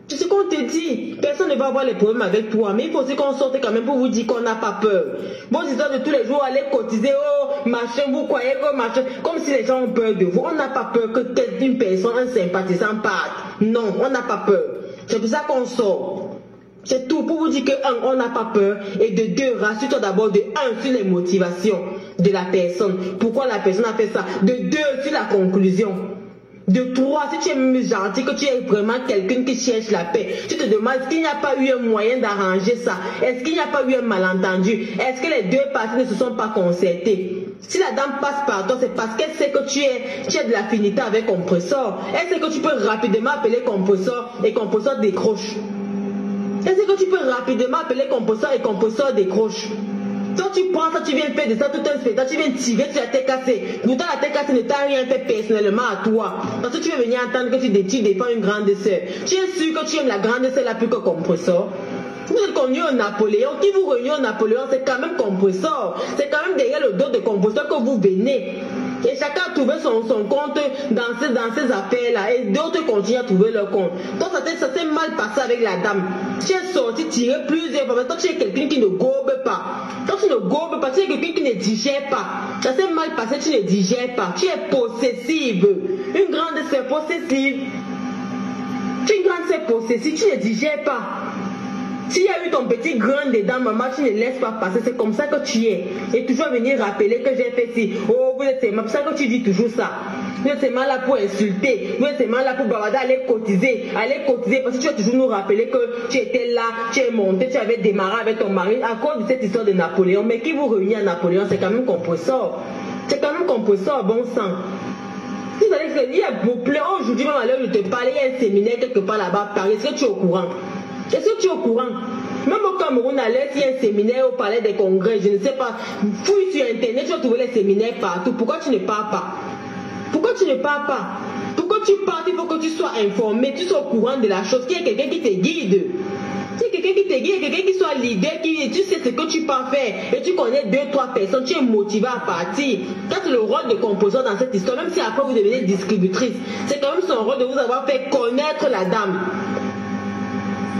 C'est ce qu'on te dit. Personne ne va avoir les problèmes avec toi. Mais il faut aussi qu'on sorte quand même pour vous dire qu'on n'a pas peur. Vos histoires de tous les jours, aller cotiser, oh, machin, vous croyez que machin. Comme si les gens ont peur de vous. On n'a pas peur que une personne, un sympathisant parte. Non, on n'a pas peur. C'est pour ça qu'on sort. C'est tout pour vous dire que 1, on n'a pas peur, et de 2, rassure-toi d'abord de 1 sur les motivations de la personne. Pourquoi la personne a fait ça? De 2 sur la conclusion. De 3, si tu es même gentil, que tu es vraiment quelqu'un qui cherche la paix, tu te demandes est-ce qu'il n'y a pas eu un moyen d'arranger ça? Est-ce qu'il n'y a pas eu un malentendu? Est-ce que les 2 parties ne se sont pas concertées? Si la dame passe par toi, c'est parce qu'elle sait que tu as de l'affinité avec Compresseur. Elle sait que tu peux rapidement appeler Compresseur et Compresseur décroche. Est-ce que tu peux rapidement appeler Compresseur et Compresseur décroche? Toi tu prends ça, tu viens faire de ça tout un spectacle, tu viens tirer sur la tête cassée. Pourtant la tête cassée ne t'a rien fait personnellement à toi. Parce que tu veux venir entendre que tu défends une grande sœur. Tu es sûr que tu aimes la grande sœur là plus que Compresseur? Vous êtes connu au Napoléon, qui vous réunit au Napoléon, c'est quand même Compresseur. C'est quand même derrière le dos de Compresseur que vous venez. Et chacun a trouvé son compte dans ces affaires-là. Et d'autres continuent à trouver leur compte. Donc ça s'est mal passé avec la dame. Tu es sorti tirer plusieurs fois. Toi tu es quelqu'un qui ne gobe pas. Toi tu ne gobes pas. Tu es quelqu'un qui ne digère pas. Ça s'est mal passé, tu ne digères pas. Tu es possessive. Une grande sœur possessive. Tu es une grande sœur possessive. Tu ne digères pas. S'il y a eu ton petit grain dedans, maman, tu ne laisses pas passer. C'est comme ça que tu es. Et toujours venir rappeler que j'ai fait ci. Oh, vous êtes seulement. C'est ça que tu dis toujours ça. Vous êtes seulement là pour insulter. Vous êtes seulement là pour bavarder, aller cotiser. Aller cotiser. Parce que tu vas toujours nous rappeler que tu étais là, tu es monté, tu avais démarré avec ton mari à cause de cette histoire de Napoléon. Mais qui vous réunit à Napoléon, c'est quand même Compresseur. C'est quand même Compresseur, bon sang. Vous allez se dire, aujourd'hui, même à l'heure où je te parle, il y a un séminaire quelque part là-bas à Paris. Est-ce que tu es au courant? Est-ce que tu es au courant? Même au Cameroun, à l'Est, il y a un séminaire au palais des congrès, je ne sais pas. Fouille sur Internet, tu vas trouver les séminaires partout. Pourquoi tu ne pars pas? Pourquoi tu ne pars pas? Pourquoi tu pars? Il faut que tu sois informé, tu sois au courant de la chose, qu'il y ait quelqu'un qui te guide. Il y a quelqu'un qui te guide, quelqu'un qui soit leader, tu sais ce que tu peux faire. Et tu connais 2-3 personnes, tu es motivé à partir. Ça, c'est le rôle de Composteur dans cette histoire. Même si après vous devenez distributrice, c'est quand même son rôle de vous avoir fait connaître la dame.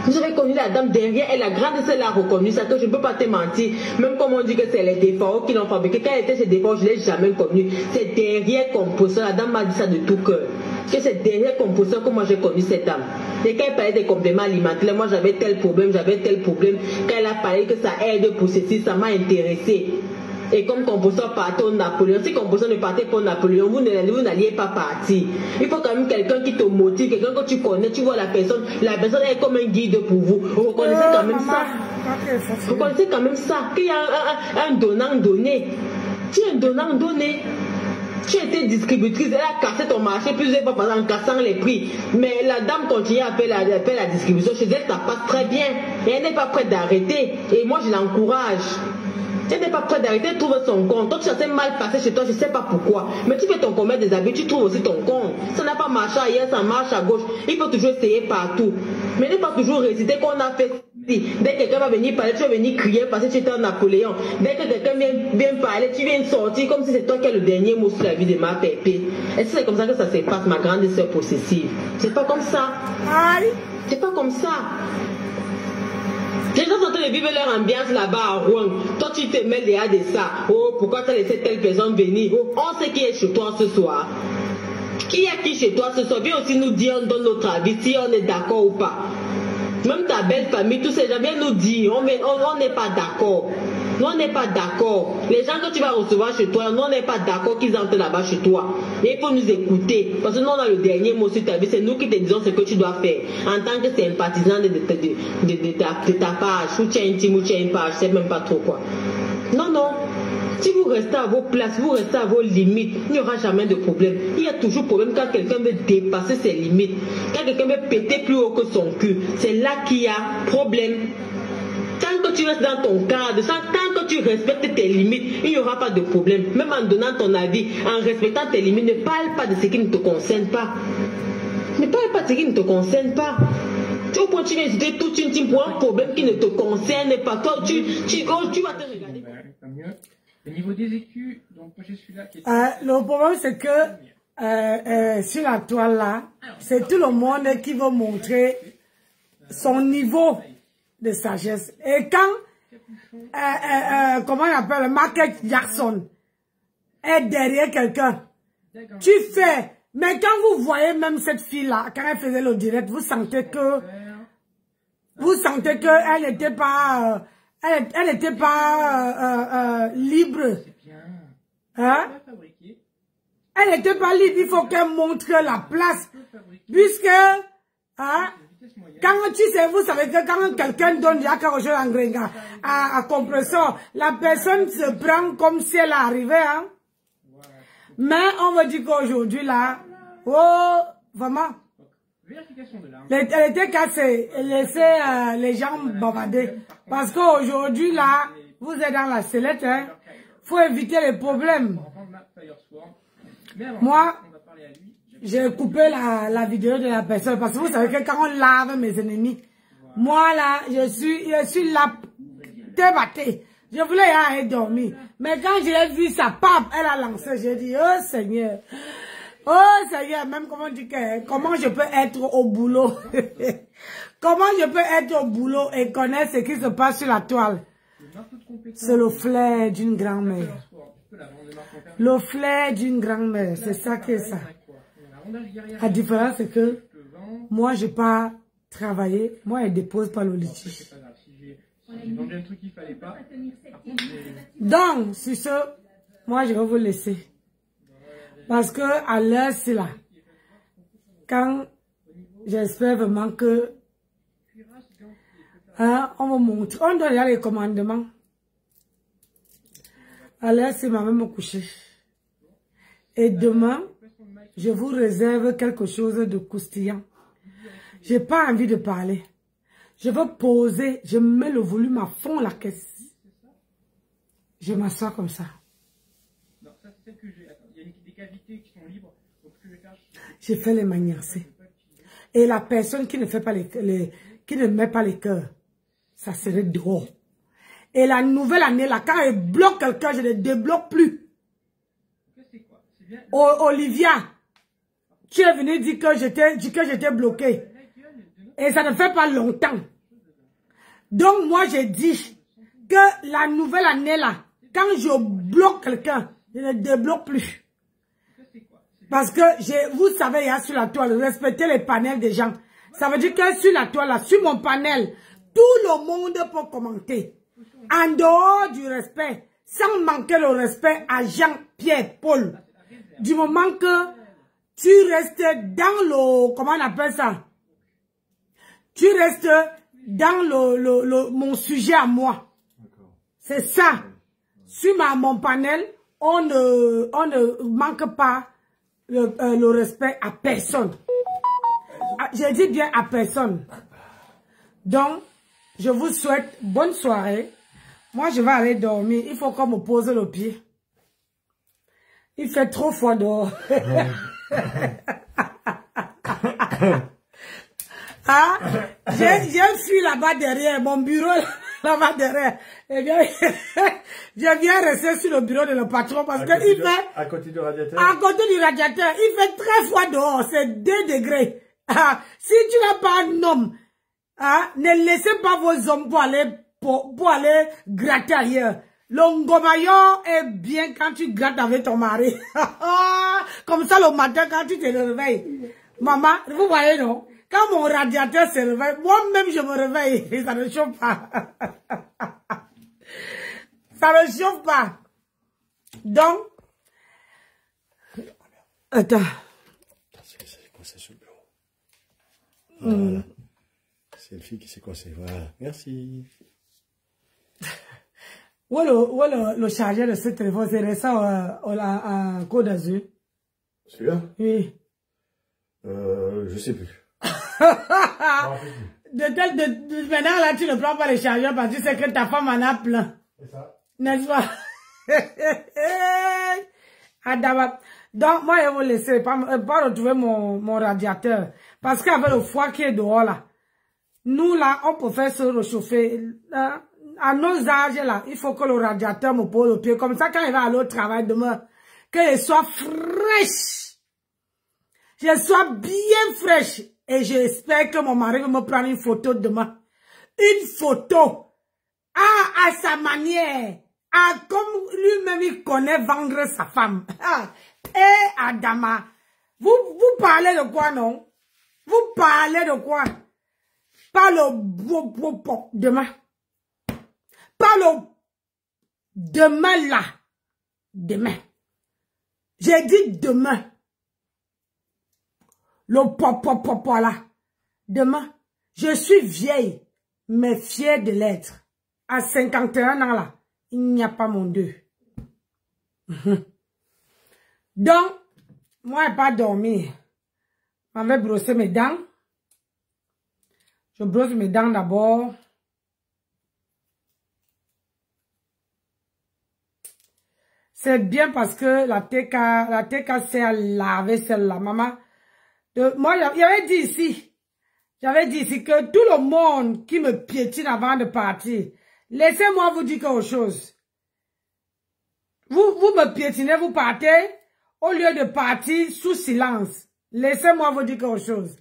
Vous avez connu la dame derrière, et la grande sœur l'a reconnu, ça que je ne peux pas te mentir. Même comme on dit que c'est les défauts qui l'ont fabriqué, quand elle était chez défauts, je ne l'ai jamais connu. C'est derrière Composteur, la dame m'a dit ça de tout cœur. Que c'est derrière Composteur que moi j'ai connu cette dame. Et quand elle parlait des compléments alimentaires, moi j'avais tel problème. Quand elle a parlé que ça aide pour ceci, ça m'a intéressé. Et comme Composteur partait au Napoléon, si Composteur ne partait pas au Napoléon, vous n'alliez pas partir. Il faut quand même quelqu'un qui te motive, quelqu'un que tu connais, tu vois la personne est comme un guide pour vous. Vous reconnaissez quand même ça. Vous reconnaissez quand même ça, qu'il y a un donnant-donné. Tu es un donnant-donné. Tu étais distributrice, elle a cassé ton marché plusieurs fois en cassant les prix. Mais la dame continue à faire la distribution. Chez elle, ça passe très bien. Et elle n'est pas prête d'arrêter. Et moi, je l'encourage. Elle n'est pas prête d'arrêter, trouve son compte. Toi, ça s'est mal passé chez toi, je ne sais pas pourquoi. Mais tu fais ton commerce des habits, tu trouves aussi ton compte. Ça n'a pas marché ailleurs, ça marche à gauche. Il faut toujours essayer partout. Mais ne pas toujours réciter qu'on a fait. Dès que quelqu'un va venir parler, tu vas venir crier parce que tu étais un Napoléon. Dès que quelqu'un vient parler, tu viens sortir comme si c'est toi qui as le dernier mot sur la vie de ma pépé. Est-ce que c'est comme ça que ça se passe, ma grande sœur possessive? C'est pas comme ça. C'est pas comme ça. Les gens sont en train de vivre leur ambiance là-bas à Rouen. Toi, tu te mets derrière de ça. Oh, pourquoi tu as laissé telle personne venir? Oh, on sait qui est chez toi ce soir. Qui est qui chez toi ce soir? Viens aussi nous dire, on donne notre avis, si on est d'accord ou pas. Même ta belle famille, tous ces gens viennent nous dire, on n'est pas d'accord. Nous, on n'est pas d'accord. Les gens que tu vas recevoir chez toi, nous, on n'est pas d'accord qu'ils entrent là-bas chez toi. Et il faut nous écouter. Parce que nous, on a le dernier mot sur ta vie. C'est nous qui te disons ce que tu dois faire. En tant que sympathisant de ta page, ou tu as une team, ou tu as une page, je sais même pas trop quoi. Non, non. Si vous restez à vos places, vous restez à vos limites, il n'y aura jamais de problème. Il y a toujours problème quand quelqu'un veut dépasser ses limites. Quand quelqu'un veut péter plus haut que son cul. C'est là qu'il y a problème. Tant que tu restes dans ton cadre, tant que tu respectes tes limites, il n'y aura pas de problème. Même en donnant ton avis, en respectant tes limites, ne parle pas de ce qui ne te concerne pas. Ne parle pas de ce qui ne te concerne pas. Tu vas utiliser toute une team pour un problème qui ne te concerne pas. Toi, tu vas te regarder.
Au niveau des écus, donc j'ai celui-là qui est...
Le problème, c'est que sur la toile là, c'est tout le monde qui veut montrer son niveau de sagesse. Et quand, comment on appelle, Michael Jackson est derrière quelqu'un, tu fais... Mais quand vous voyez même cette fille-là, quand elle faisait le direct, vous sentez que... elle n'était pas... Elle n'était pas libre. Hein? Elle n'était pas libre. Il faut qu'elle montre la place. Puisque, hein, quand tu sais, vous savez que quand quelqu'un donne à compresseur, la personne se prend comme si elle arrivait. Hein? Mais on me dit qu'aujourd'hui, là, oh, vraiment. Elle était cassée, elle laissait les gens bavarder. Parce qu'aujourd'hui, là, vous êtes dans la sellette, hein. Faut éviter les problèmes. Moi, j'ai coupé la vidéo de la personne. Parce que vous savez que quand on lave mes ennemis, moi, là, je suis là, débatté. Je voulais aller dormir. Mais quand j'ai vu sa pape, elle a lancé, j'ai dit, oh Seigneur. Oh Seigneur, même comment je peux être au boulot? Comment je peux être au boulot et connaître ce qui se passe sur la toile? C'est le flair d'une grand-mère. Le flair d'une grand-mère, c'est ça que ça. La différence, c'est que moi, je n'ai pas travaillé. Moi, elle dépose pas le litige. Donc, sur ce, moi, je vais vous laisser. Parce que à l'heure, c'est là. Quand j'espère vraiment que hein, on me montre, on donne les commandements. À l'heure, c'est ma mère me coucher. Et demain, je vous réserve quelque chose de croustillant. J'ai pas envie de parler. Je veux poser, je mets le volume à fond la caisse. Je m'assois comme ça.
Non, ça c'est celle que j'ai. Il y a des cavités qui sont libres. Donc ce que je vais faire,
j'ai fait les maniancés. Et la personne qui ne fait pas qui ne met pas les cœurs, ça serait drôle. Et la nouvelle année là, quand elle bloque quelqu'un, je ne débloque plus. Olivia, tu es venu dire que j'étais bloqué. Et ça ne fait pas longtemps. Donc moi j'ai dit que la nouvelle année là, quand je bloque quelqu'un, je ne débloque plus. Parce que vous savez, il y a sur la toile, respecter les panels des gens. Ça veut dire que sur la toile là, sur mon panel, tout le monde peut commenter. En dehors du respect, sans manquer le respect à Jean-Pierre Paul. Du moment que tu restes dans le, comment on appelle ça? Tu restes dans mon sujet à moi. C'est ça. Sur mon panel, on ne manque pas le respect à personne. Je dis bien à personne. Donc, je vous souhaite bonne soirée. Moi, je vais aller dormir. Il faut qu'on me pose le pied. Il fait trop froid dehors. Ah, j'ai fui là-bas derrière, mon bureau là-bas derrière. Eh bien, je viens rester sur le bureau de le patron parce que il fait...
À côté du radiateur?
À côté du radiateur, il fait très froid dehors, c'est 2 degrés. Ah, si tu n'as pas un homme, ah, ne laissez pas vos hommes pour aller gratter ailleurs. Le ngomayo est bien quand tu grattes avec ton mari. Comme ça le matin quand tu te réveilles. Maman, vous voyez non? Quand mon radiateur se réveille, moi-même je me réveille et ça ne chauffe pas. Ça ne chauffe pas. Donc, attends.
C'est coincé sur le bureau. Voilà. C'est le fille qui s'est coincée. Voilà. Merci.
Où est le chargeur de ce téléphone? C'est ça en Côte d'Azur?
Celui-là?
Oui.
Je sais plus.
Maintenant, là, tu ne prends pas les chargeurs parce que tu sais que ta femme en a plein.
C'est ça.
N'est-ce pas? Adama. Donc, moi, je vais vous laisser, pas retrouver mon radiateur. Parce qu'avec le froid qui est dehors, là, nous, là, on peut faire se réchauffer. À nos âges, là, il faut que le radiateur me pose le pied. Comme ça, quand il va aller au travail demain, que je sois fraîche. Je sois bien fraîche. Et j'espère que mon mari va me prendre une photo demain. Une photo. Ah, à sa manière. Ah, comme lui-même, il connaît vendre sa femme. Ah, et Adama, vous parlez de quoi, non? Vous parlez de quoi? Pas le demain. Pas le demain là. Demain. J'ai dit demain. Le pop là. Demain. Je suis vieille, mais fière de l'être. À 51 ans là, il n'y a pas mon deux. Donc, moi, je n'ai pas dormi. Je vais brosser mes dents. Je brosse mes dents d'abord. C'est bien parce que la TK sait à laver celle-là, maman. Moi, j'avais dit ici que tout le monde qui me piétine avant de partir, laissez-moi vous dire quelque chose. Vous me piétinez, vous partez, au lieu de partir sous silence. Laissez-moi vous dire quelque chose.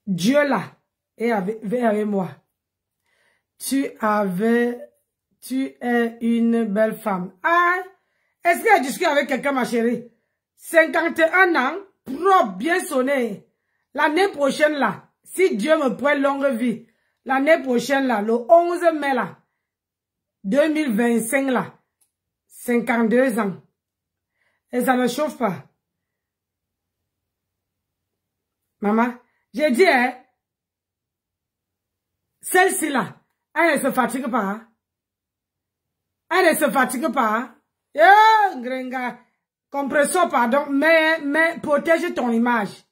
Dieu là est avec moi. Tu es une belle femme. Ah, est-ce qu'elle discute avec quelqu'un, ma chérie? 51 ans, propre, bien sonné. L'année prochaine, là, si Dieu me prête longue vie, l'année prochaine, là, le 11 mai, là, 2025, là, 52 ans. Et ça ne chauffe pas. Maman, j'ai dit, hein, celle-ci, là, elle ne se fatigue pas. Hein? Elle ne se fatigue pas. Hein? Gringa. Compressor, pardon, mais protège ton image.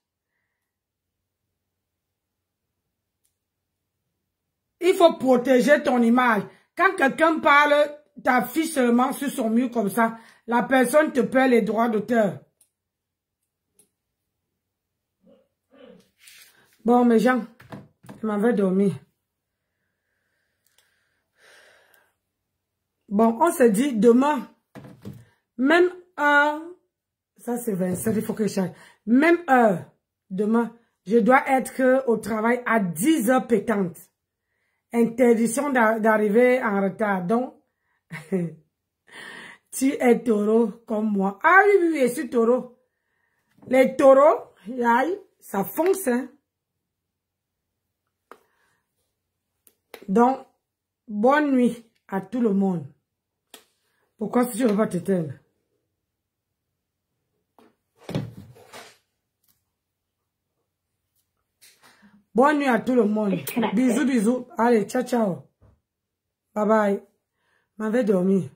Il faut protéger ton image. Quand quelqu'un parle, t'affiche seulement sur son mur comme ça, la personne te perd les droits d'auteur. Bon, mes gens, je m'en vais dormir. Bon, on se dit demain, même heure, ça c'est 27, il faut que je change. Même heure, demain, je dois être au travail à 10h pétantes. Interdiction d'arriver en retard. Donc, tu es taureau comme moi. Ah oui, je suis taureau. Les taureaux, ça fonce. Hein? Donc, bonne nuit à tout le monde. Pourquoi si tu ne veux pas t'éteindre? Bonne nuit à tout le monde. Bisous, bisous. Allez, ciao, ciao. Bye bye. M'avais dormi.